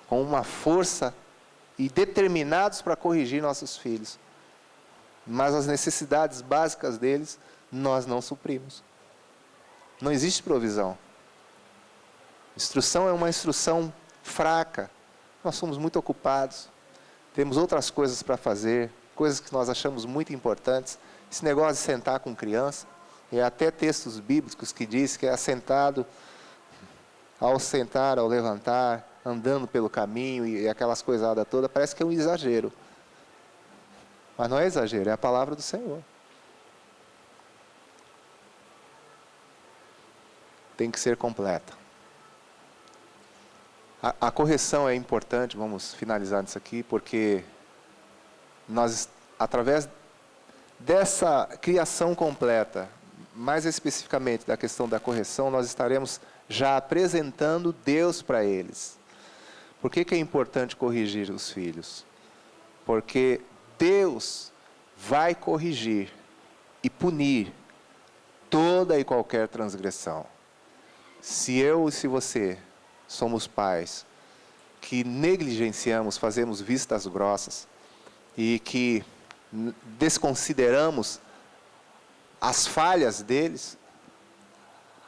com uma força e determinados para corrigir nossos filhos, mas as necessidades básicas deles nós não suprimos. Não existe provisão. Instrução é uma instrução fraca. Nós somos muito ocupados, temos outras coisas para fazer, coisas que nós achamos muito importantes. Esse negócio de sentar com criança, e até textos bíblicos que diz que é assentado, ao sentar, ao levantar, andando pelo caminho e aquelas coisadas todas, parece que é um exagero. Mas não é exagero, é a palavra do Senhor. Tem que ser completa. A correção é importante, vamos finalizar nisso aqui, porque nós, através dessa criação completa, mais especificamente da questão da correção, nós estaremos já apresentando Deus para eles. Por que é importante corrigir os filhos? Porque Deus vai corrigir e punir toda e qualquer transgressão. Se eu e se você somos pais que negligenciamos, fazemos vistas grossas e que desconsideramos as falhas deles,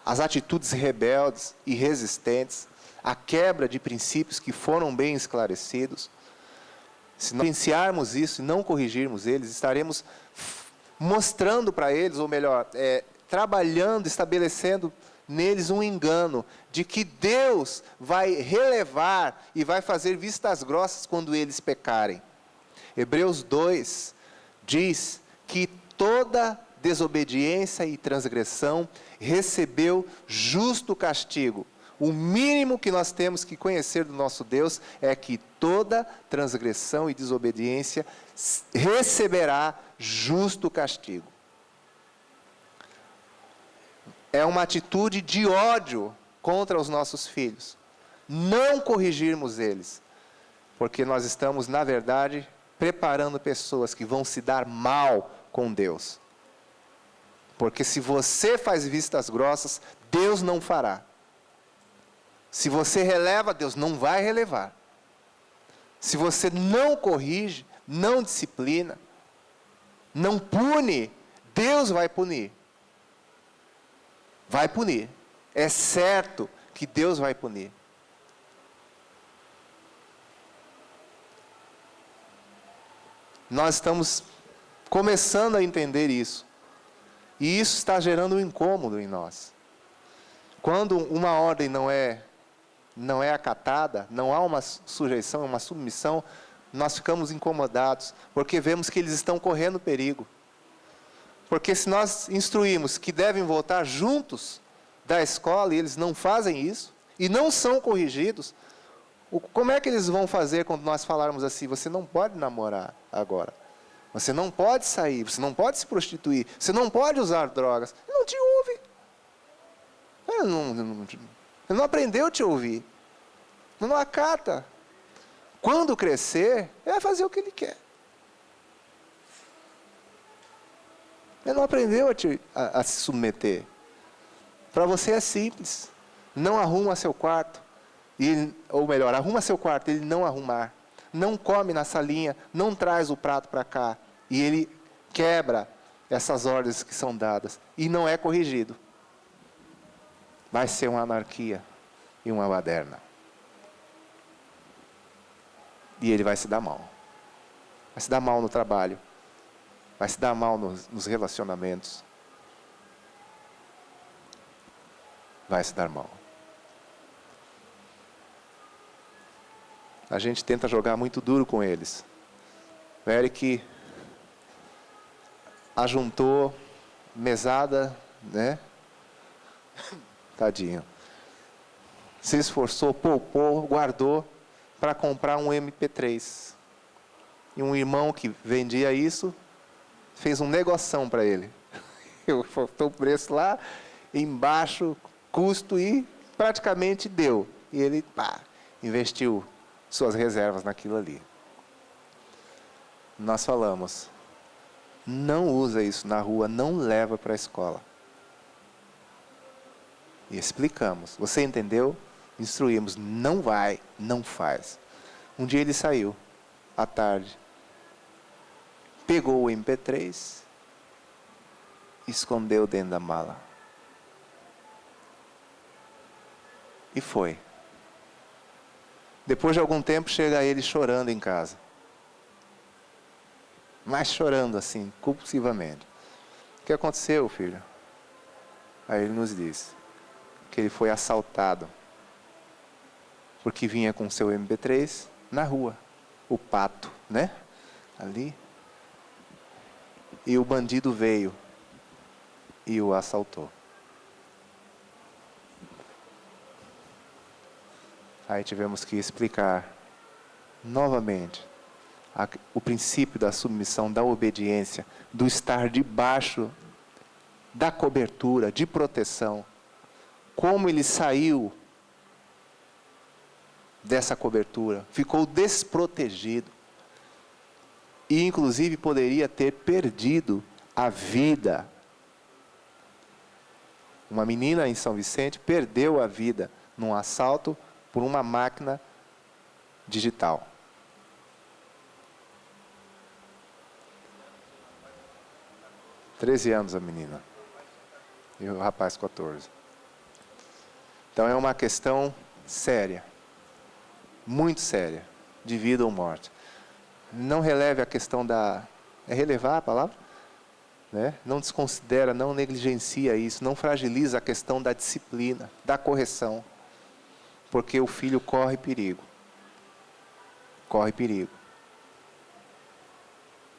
as atitudes rebeldes e resistentes, a quebra de princípios que foram bem esclarecidos, se não negligenciarmos isso e não corrigirmos eles, estaremos mostrando para eles, ou melhor, trabalhando, estabelecendo neles um engano de que Deus vai relevar e vai fazer vistas grossas quando eles pecarem. Hebreus 2 diz que toda desobediência e transgressão recebeu justo castigo. O mínimo que nós temos que conhecer do nosso Deus é que toda transgressão e desobediência receberá justo castigo. É uma atitude de ódio contra os nossos filhos. Não corrigirmos eles, porque nós estamos, na verdade, preparando pessoas que vão se dar mal com Deus. Porque se você faz vistas grossas, Deus não fará. Se você releva, Deus não vai relevar. Se você não corrige, não disciplina, não pune, Deus vai punir. Vai punir. É certo que Deus vai punir. Nós estamos começando a entender isso. E isso está gerando um incômodo em nós. Quando uma ordem não é acatada, não há uma sujeição, uma submissão, nós ficamos incomodados, porque vemos que eles estão correndo perigo. Porque se nós instruímos que devem voltar juntos da escola, e eles não fazem isso, e não são corrigidos, como é que eles vão fazer quando nós falarmos assim, você não pode namorar agora? Você não pode sair, você não pode se prostituir, você não pode usar drogas. Ele não te ouve. Ele não aprendeu a te ouvir. Ele não acata. Quando crescer, ele vai fazer o que ele quer. Ele não aprendeu a se submeter. Para você é simples. Não arruma seu quarto. Ou melhor, arruma seu quarto, ele não arrumar. Não come na salinha, não traz o prato para cá. E ele quebra essas ordens que são dadas. E não é corrigido. Vai ser uma anarquia e uma baderna. E ele vai se dar mal. Vai se dar mal no trabalho. Vai se dar mal nos relacionamentos. Vai se dar mal. A gente tenta jogar muito duro com eles. O Eric ajuntou mesada, né? Tadinho. Se esforçou, poupou, guardou para comprar um MP3. E um irmão que vendia isso fez um negoção para ele. Botou o preço lá embaixo, custo, e praticamente deu. E ele investiu suas reservas naquilo ali. Nós falamos, não usa isso na rua, não leva para a escola. E explicamos. Você entendeu? Instruímos. Não vai, não faz. Um dia ele saiu, à tarde. Pegou o MP3, escondeu dentro da mala. E foi. Depois de algum tempo, chega ele chorando em casa. Mas chorando assim, compulsivamente. O que aconteceu, filho? Aí ele nos disse que ele foi assaltado. Porque vinha com seu MP3 na rua. O pato, né? Ali. E o bandido veio e o assaltou. Aí tivemos que explicar novamente o princípio da submissão, da obediência, do estar debaixo da cobertura, de proteção. Como ele saiu dessa cobertura, ficou desprotegido. E inclusive poderia ter perdido a vida. Uma menina em São Vicente perdeu a vida num assalto por uma máquina digital. (13 anos a menina. E o rapaz 14. Então é uma questão séria. Muito séria. De vida ou morte. Não releve a questão da... É relevar a palavra? Né? Não desconsidera, não negligencia isso. Não fragiliza a questão da disciplina, da correção. Porque o filho corre perigo. Corre perigo.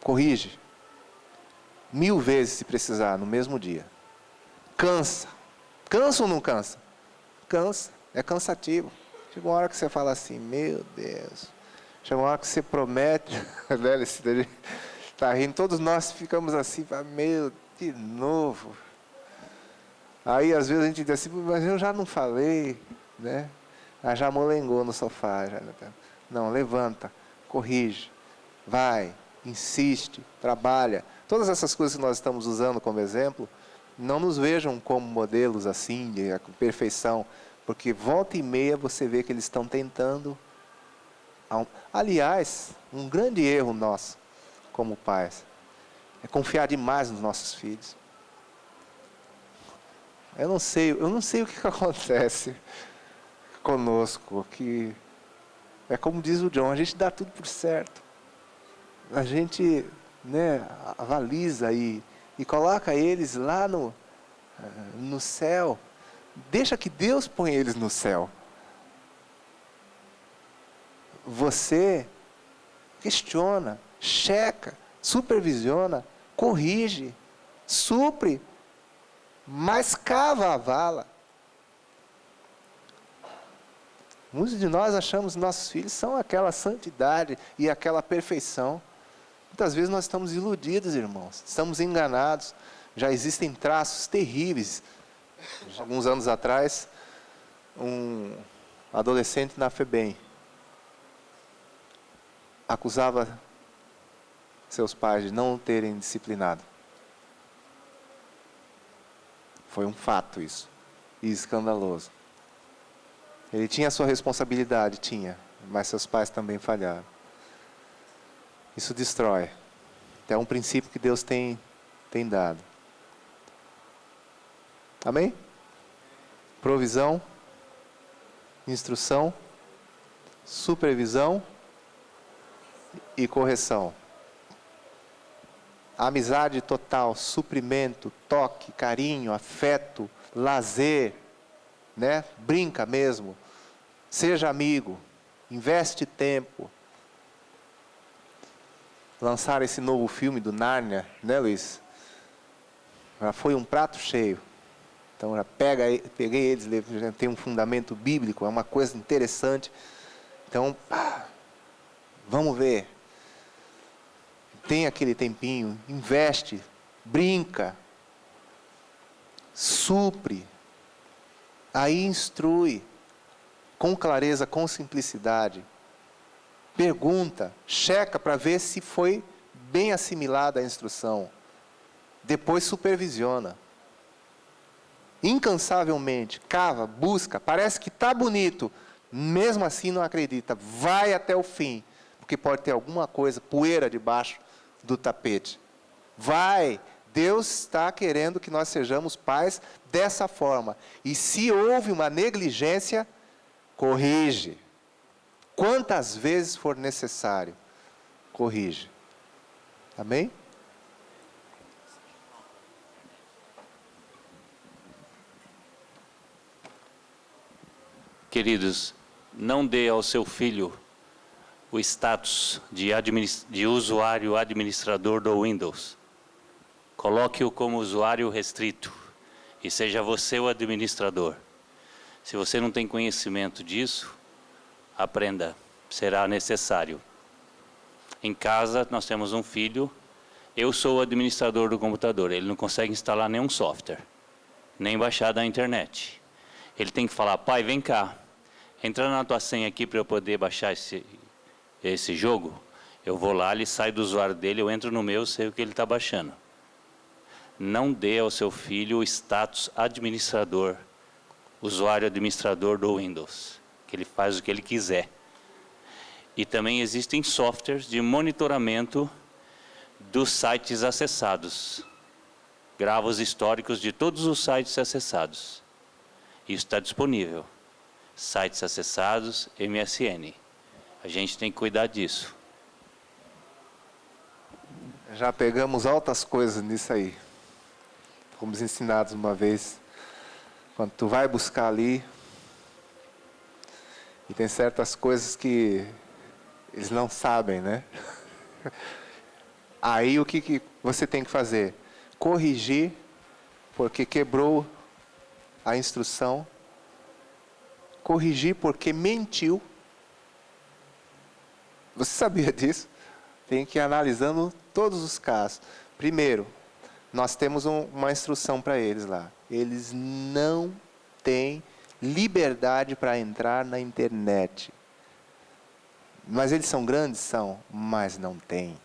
Corrige. 1000 vezes se precisar, no mesmo dia. Cansa. Cansa ou não cansa? Cansa. É cansativo. Chega uma hora que você fala assim, meu Deus. Chega uma hora que você promete, né? Está rindo, todos nós ficamos assim, meu, de novo. Aí às vezes a gente diz assim, mas eu já não falei, né? Já molengou no sofá. Não, levanta, corrige, vai, insiste, trabalha. Todas essas coisas que nós estamos usando como exemplo, não nos vejam como modelos assim, de perfeição, porque volta e meia você vê que eles estão tentando. Aliás, um grande erro nosso, como pais, é confiar demais nos nossos filhos. Eu não sei o que acontece conosco, que é como diz o John, a gente dá tudo por certo. A gente, né, avaliza e coloca eles lá no céu. Deixa que Deus põe eles no céu. Você questiona, checa, supervisiona, corrige, supre, mas cava a vala. Muitos de nós achamos que nossos filhos são aquela santidade e aquela perfeição. Muitas vezes nós estamos iludidos, irmãos. Estamos enganados. Já existem traços terríveis. Alguns anos atrás, um adolescente na FEBEM acusava seus pais de não o terem disciplinado. Foi um fato isso. E escandaloso. Ele tinha a sua responsabilidade, tinha. Mas seus pais também falharam. Isso destrói. É um princípio que Deus tem dado. Amém? Provisão, instrução, supervisão e correção. Amizade total, suprimento, toque, carinho, afeto, lazer, né? Brinca mesmo. Seja amigo, investe tempo. Lançaram esse novo filme do Nárnia, né, Luiz? Já foi um prato cheio. Então já peguei eles, já tem um fundamento bíblico, é uma coisa interessante. Então, vamos ver. Tem aquele tempinho, investe, brinca, supre, aí instrui, com clareza, com simplicidade. Pergunta, checa para ver se foi bem assimilada a instrução. Depois supervisiona. Incansavelmente, cava, busca, parece que está bonito, mesmo assim não acredita, vai até o fim, porque pode ter alguma coisa, poeira debaixo do tapete. Vai, Deus está querendo que nós sejamos pais dessa forma, e se houve uma negligência, corrige, quantas vezes for necessário, corrige, amém? Queridos, não dê ao seu filho o status de usuário administrador do Windows. Coloque-o como usuário restrito e seja você o administrador. Se você não tem conhecimento disso, aprenda, será necessário. Em casa nós temos um filho, eu sou o administrador do computador, ele não consegue instalar nenhum software, nem baixar da internet. Ele tem que falar, pai, vem cá. Entra na tua senha aqui para eu poder baixar esse jogo. Eu vou lá, ele sai do usuário dele, eu entro no meu, sei o que ele está baixando. Não dê ao seu filho o status administrador, usuário administrador do Windows, que ele faz o que ele quiser. E também existem softwares de monitoramento dos sites acessados. Grava os históricos de todos os sites acessados. Isso está disponível. Sites acessados, MSN. A gente tem que cuidar disso. Já pegamos altas coisas nisso aí. Fomos ensinados uma vez, quando tu vai buscar ali, e tem certas coisas que eles não sabem, né? Aí o que você tem que fazer? Corrigir, porque quebrou a instrução. Corrigir porque mentiu. Você sabia disso? Tem que ir analisando todos os casos. Primeiro, nós temos uma instrução para eles lá. Eles não têm liberdade para entrar na internet. Mas eles são grandes? São, mas não têm.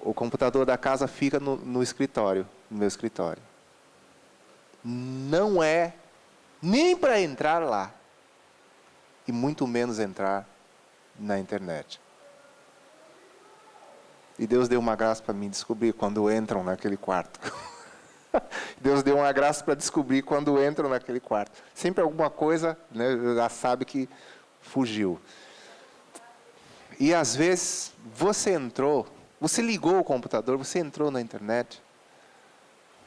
O computador da casa fica no escritório, no meu escritório. Não é nem para entrar lá, e muito menos entrar na internet. E Deus deu uma graça para mim descobrir quando entram naquele quarto. Deus deu uma graça para descobrir quando entram naquele quarto. Sempre alguma coisa, né, já sabe que fugiu. E às vezes você entrou, você ligou o computador, você entrou na internet,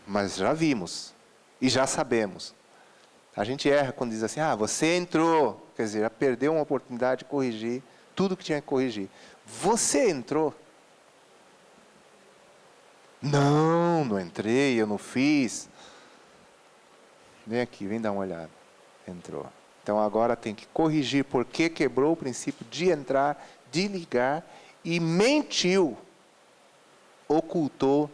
mas já vimos e já sabemos. A gente erra quando diz assim, você entrou, quer dizer, já perdeu uma oportunidade de corrigir tudo que tinha que corrigir. Você entrou? Não entrei, eu não fiz. Vem aqui, vem dar uma olhada. Entrou. Então agora tem que corrigir porque quebrou o princípio de entrar, de ligar e mentiu, ocultou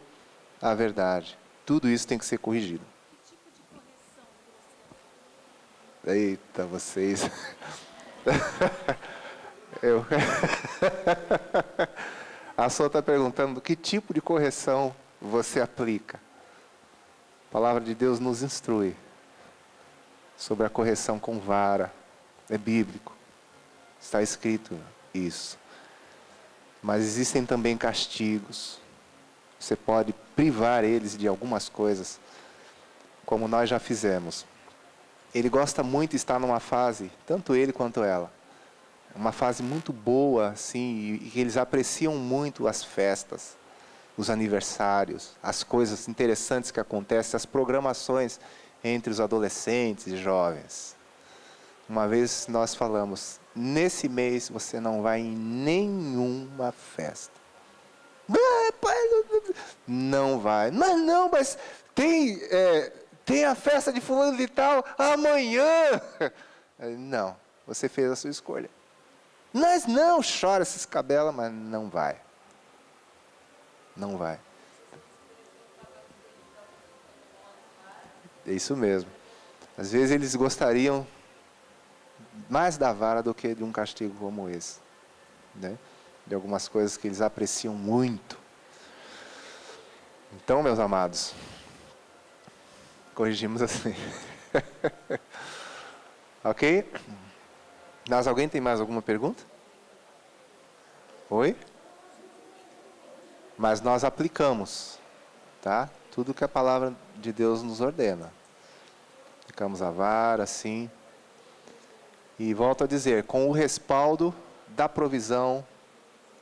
a verdade. Tudo isso tem que ser corrigido. Que tipo de correção você aplica? Eita, vocês. Eu... A Sô está perguntando que tipo de correção você aplica. A palavra de Deus nos instrui sobre a correção com vara. É bíblico. Está escrito isso. Mas existem também castigos. Você pode privar eles de algumas coisas, como nós já fizemos. Ele gosta muito de estar numa fase, tanto ele quanto ela, uma fase muito boa, assim, e que eles apreciam muito as festas, os aniversários, as coisas interessantes que acontecem, as programações entre os adolescentes e jovens. Uma vez nós falamos, nesse mês você não vai em nenhuma festa. Não vai. Mas não, mas tem a festa de fulano de tal amanhã. Não, você fez a sua escolha. Mas não, chora, se escabela, mas não vai. Não vai. É isso mesmo. Às vezes eles gostariam mais da vara do que de um castigo como esse, né? De algumas coisas que eles apreciam muito. Então, meus amados, corrigimos assim. Ok? Mas alguém tem mais alguma pergunta? Oi? Mas nós aplicamos, tá? Tudo que a palavra de Deus nos ordena. Aplicamos a vara, sim. E volto a dizer, com o respaldo da provisão,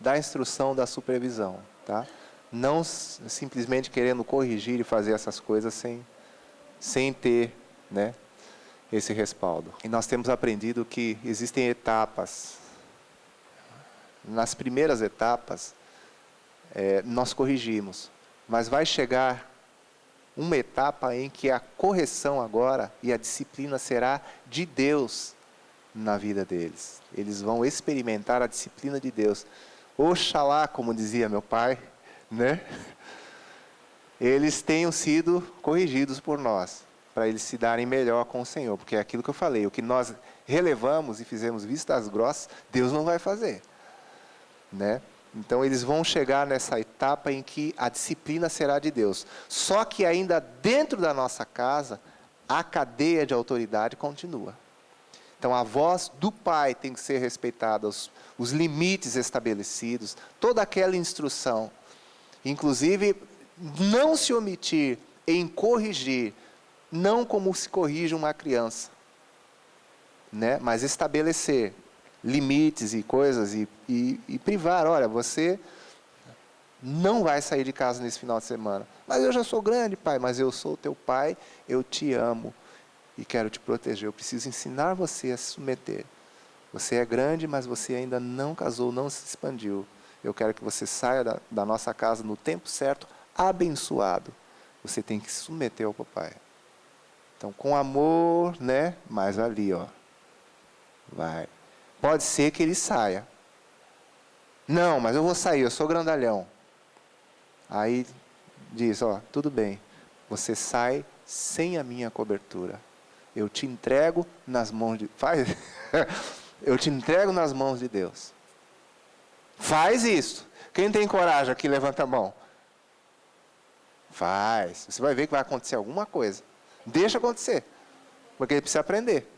da instrução, da supervisão, tá? Não simplesmente querendo corrigir e fazer essas coisas sem ter, né, esse respaldo. E nós temos aprendido que existem etapas. Nas primeiras etapas, nós corrigimos, mas vai chegar uma etapa em que a correção agora e a disciplina será de Deus na vida deles. Eles vão experimentar a disciplina de Deus. Oxalá, como dizia meu pai, né? Eles tenham sido corrigidos por nós, para eles se darem melhor com o Senhor, porque é aquilo que eu falei, o que nós relevamos e fizemos vistas grossas, Deus não vai fazer, né? Então eles vão chegar nessa etapa em que a disciplina será de Deus. Só que ainda dentro da nossa casa, a cadeia de autoridade continua. Então a voz do pai tem que ser respeitada, os limites estabelecidos, toda aquela instrução. Inclusive, não se omitir em corrigir, não como se corrige uma criança, né? Mas estabelecer limites e coisas e privar. Olha, você não vai sair de casa nesse final de semana. Mas eu já sou grande, pai, mas eu sou teu pai, eu te amo e quero te proteger. Eu preciso ensinar você a se submeter. Você é grande, mas você ainda não casou, não se expandiu. Eu quero que você saia da nossa casa no tempo certo, abençoado. Você tem que se submeter ao papai. Então, com amor, né? Mas ali, ó. Vai. Pode ser que ele saia. Não, mas eu vou sair, eu sou grandalhão. Aí diz, ó, tudo bem. Você sai sem a minha cobertura. Eu te entrego nas mãos de... Faz. Eu te entrego nas mãos de Deus. Faz isso. Quem tem coragem aqui, levanta a mão. Faz. Você vai ver que vai acontecer alguma coisa. Deixa acontecer. Porque ele precisa aprender.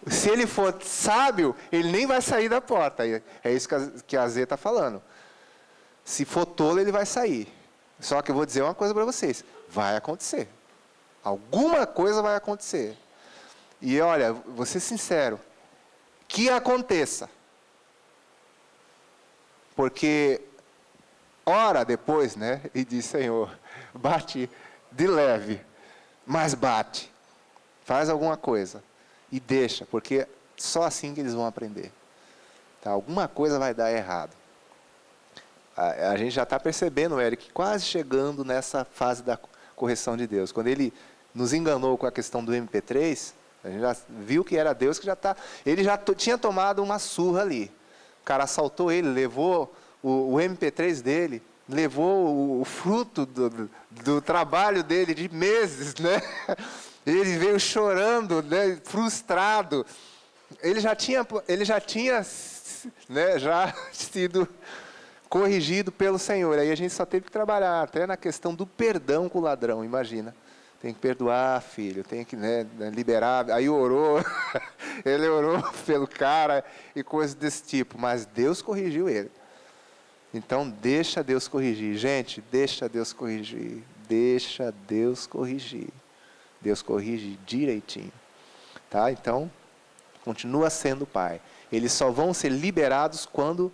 Se ele for sábio, ele nem vai sair da porta. É isso que a Zê está falando. Se for tolo, ele vai sair. Só que eu vou dizer uma coisa para vocês. Vai acontecer. Alguma coisa vai acontecer. E olha, vou ser sincero. Que aconteça. Porque, ora depois, né? E diz, Senhor, bate de leve, mas bate. Faz alguma coisa. E deixa, porque só assim que eles vão aprender. Tá? Alguma coisa vai dar errado. A gente já está percebendo, Eric, quase chegando nessa fase da correção de Deus. Quando ele nos enganou com a questão do MP3, a gente já viu que era Deus que já está... Ele já tinha tomado uma surra ali. O cara assaltou ele, levou o MP3 dele, levou o fruto do trabalho dele de meses, né? Ele veio chorando, né? Frustrado. Ele já tinha né, já sido corrigido pelo Senhor. Aí a gente só teve que trabalhar até na questão do perdão com o ladrão, imagina. Tem que perdoar, filho, tem que, né, liberar. Aí orou, ele orou pelo cara e coisas desse tipo. Mas Deus corrigiu ele. Então, deixa Deus corrigir. Gente, deixa Deus corrigir. Deixa Deus corrigir. Deus corrige direitinho. Tá? Então, continua sendo pai. Eles só vão ser liberados quando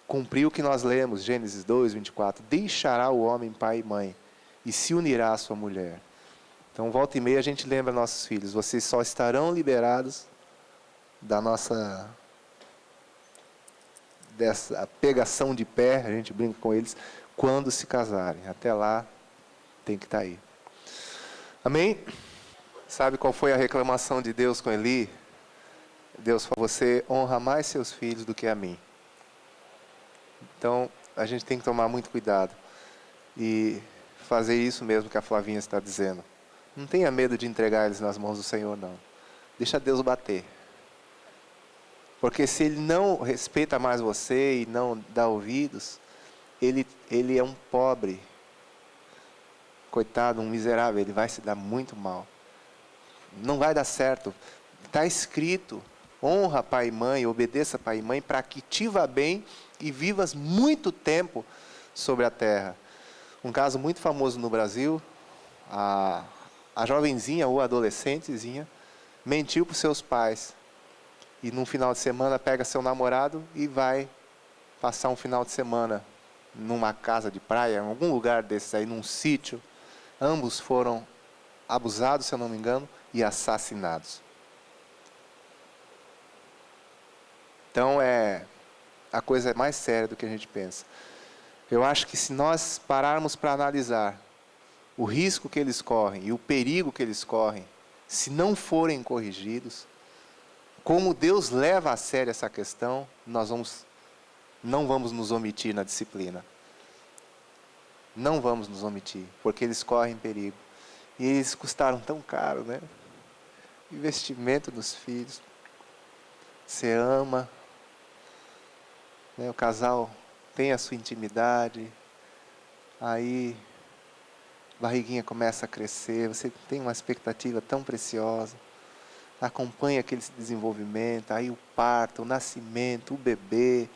cumprir o que nós lemos, Gênesis 2, 24. Deixará o homem pai e mãe e se unirá à sua mulher. Então, volta e meia a gente lembra nossos filhos. Vocês só estarão liberados dessa pegação de pé, a gente brinca com eles, quando se casarem. Até lá, tem que estar aí. Amém? Sabe qual foi a reclamação de Deus com Eli? Deus falou, você honra mais seus filhos do que a mim. Então, a gente tem que tomar muito cuidado e fazer isso mesmo que a Flavinha está dizendo. Não tenha medo de entregar eles nas mãos do Senhor, não. Deixa Deus bater. Porque se Ele não respeita mais você e não dá ouvidos, Ele é um pobre. Coitado, um miserável, ele vai se dar muito mal. Não vai dar certo. Está escrito, honra pai e mãe, obedeça pai e mãe, para que te vá bem e vivas muito tempo sobre a terra. Um caso muito famoso no Brasil, a jovenzinha ou adolescentezinha mentiu para os seus pais. E num final de semana pega seu namorado e vai passar um final de semana numa casa de praia, em algum lugar desses aí, num sítio. Ambos foram abusados, se eu não me engano, e assassinados. Então a coisa é mais séria do que a gente pensa. Eu acho que se nós pararmos para analisar o risco que eles correm e o perigo que eles correm, se não forem corrigidos, como Deus leva a sério essa questão, nós não vamos nos omitir na disciplina. Não vamos nos omitir, porque eles correm perigo. E eles custaram tão caro, né? Investimento nos filhos. Você ama, né? O casal tem a sua intimidade, aí a barriguinha começa a crescer, você tem uma expectativa tão preciosa, acompanha aquele desenvolvimento, aí o parto, o nascimento, o bebê,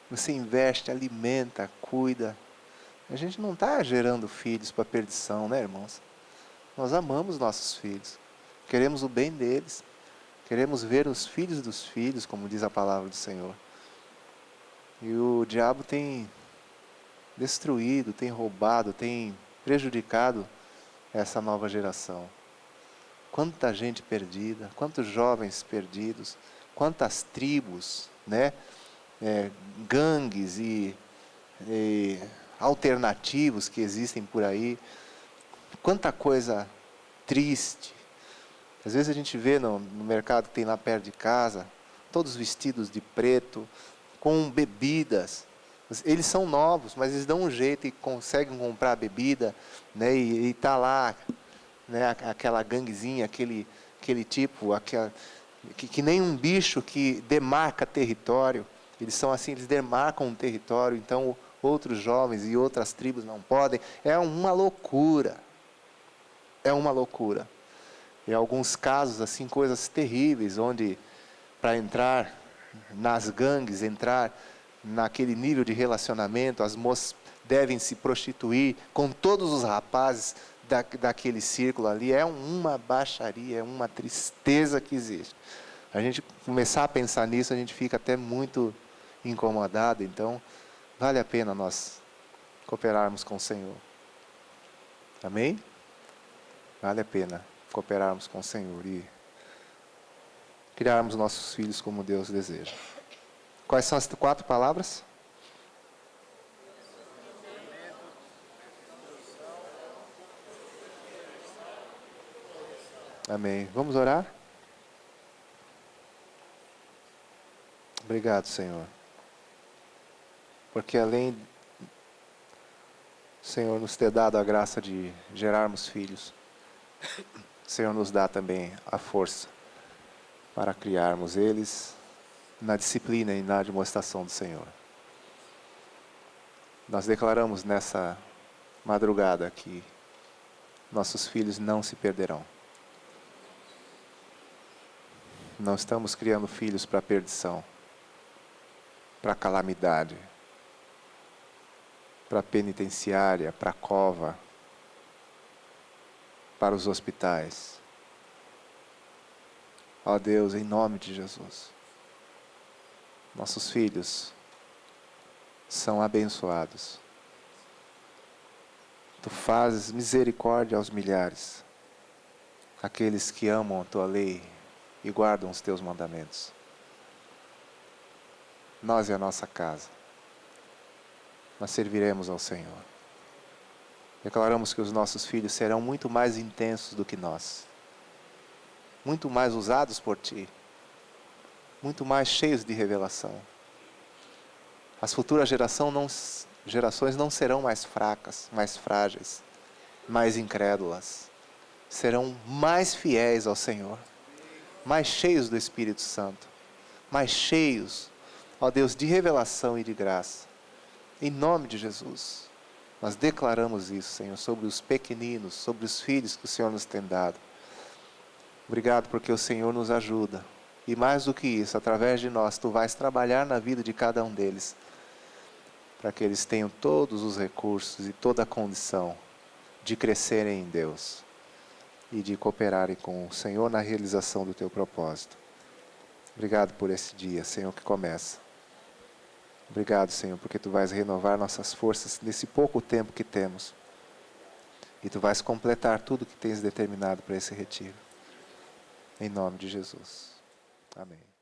você investe, alimenta, cuida. A gente não está gerando filhos para perdição, né, irmãos? Nós amamos nossos filhos, queremos o bem deles, queremos ver os filhos dos filhos, como diz a palavra do Senhor. E o diabo tem destruído, tem roubado, tem prejudicado essa nova geração. Quanta gente perdida, quantos jovens perdidos, quantas tribos, né? Gangues e alternativos que existem por aí. Quanta coisa triste. Às vezes a gente vê no mercado que tem lá perto de casa, todos vestidos de preto, com bebidas. Eles são novos, mas eles dão um jeito e conseguem comprar bebida, né? E está lá, né? Aquela ganguezinha, aquele tipo, que nem um bicho que demarca território. Eles são assim, eles demarcam um território, então outros jovens e outras tribos não podem. É uma loucura. É uma loucura. Em alguns casos, assim, coisas terríveis, onde para entrar nas gangues, entrar naquele nível de relacionamento, as moças devem se prostituir com todos os rapazes daquele círculo ali. É uma baixaria, é uma tristeza que existe. A gente começar a pensar nisso, a gente fica até muito incomodado. Então, vale a pena nós cooperarmos com o Senhor. Amém? Vale a pena cooperarmos com o Senhor e criarmos nossos filhos como Deus deseja. Quais são as 4 palavras? Amém. Vamos orar? Obrigado, Senhor. Porque além, Senhor, nos ter dado a graça de gerarmos filhos, o Senhor nos dá também a força para criarmos eles na disciplina e na admoestação do Senhor. Nós declaramos nessa madrugada que nossos filhos não se perderão. Não estamos criando filhos para perdição, para calamidade, para penitenciária, para cova, para os hospitais. Ó Deus, em nome de Jesus, nossos filhos são abençoados. Tu fazes misericórdia aos milhares, aqueles que amam a tua lei e guardam os teus mandamentos. Nós e a nossa casa, nós serviremos ao Senhor. Declaramos que os nossos filhos serão muito mais intensos do que nós, muito mais usados por Ti, muito mais cheios de revelação. As futuras gerações não serão mais fracas, mais frágeis, mais incrédulas. Serão mais fiéis ao Senhor, mais cheios do Espírito Santo, mais cheios, ó Deus, de revelação e de graça. Em nome de Jesus, nós declaramos isso, Senhor, sobre os pequeninos, sobre os filhos que o Senhor nos tem dado. Obrigado porque o Senhor nos ajuda. E mais do que isso, através de nós, Tu vais trabalhar na vida de cada um deles, para que eles tenham todos os recursos e toda a condição de crescerem em Deus e de cooperarem com o Senhor na realização do Teu propósito. Obrigado por esse dia, Senhor, que começa. Obrigado, Senhor, porque Tu vais renovar nossas forças nesse pouco tempo que temos. E Tu vais completar tudo que tens determinado para esse retiro. Em nome de Jesus. Amém.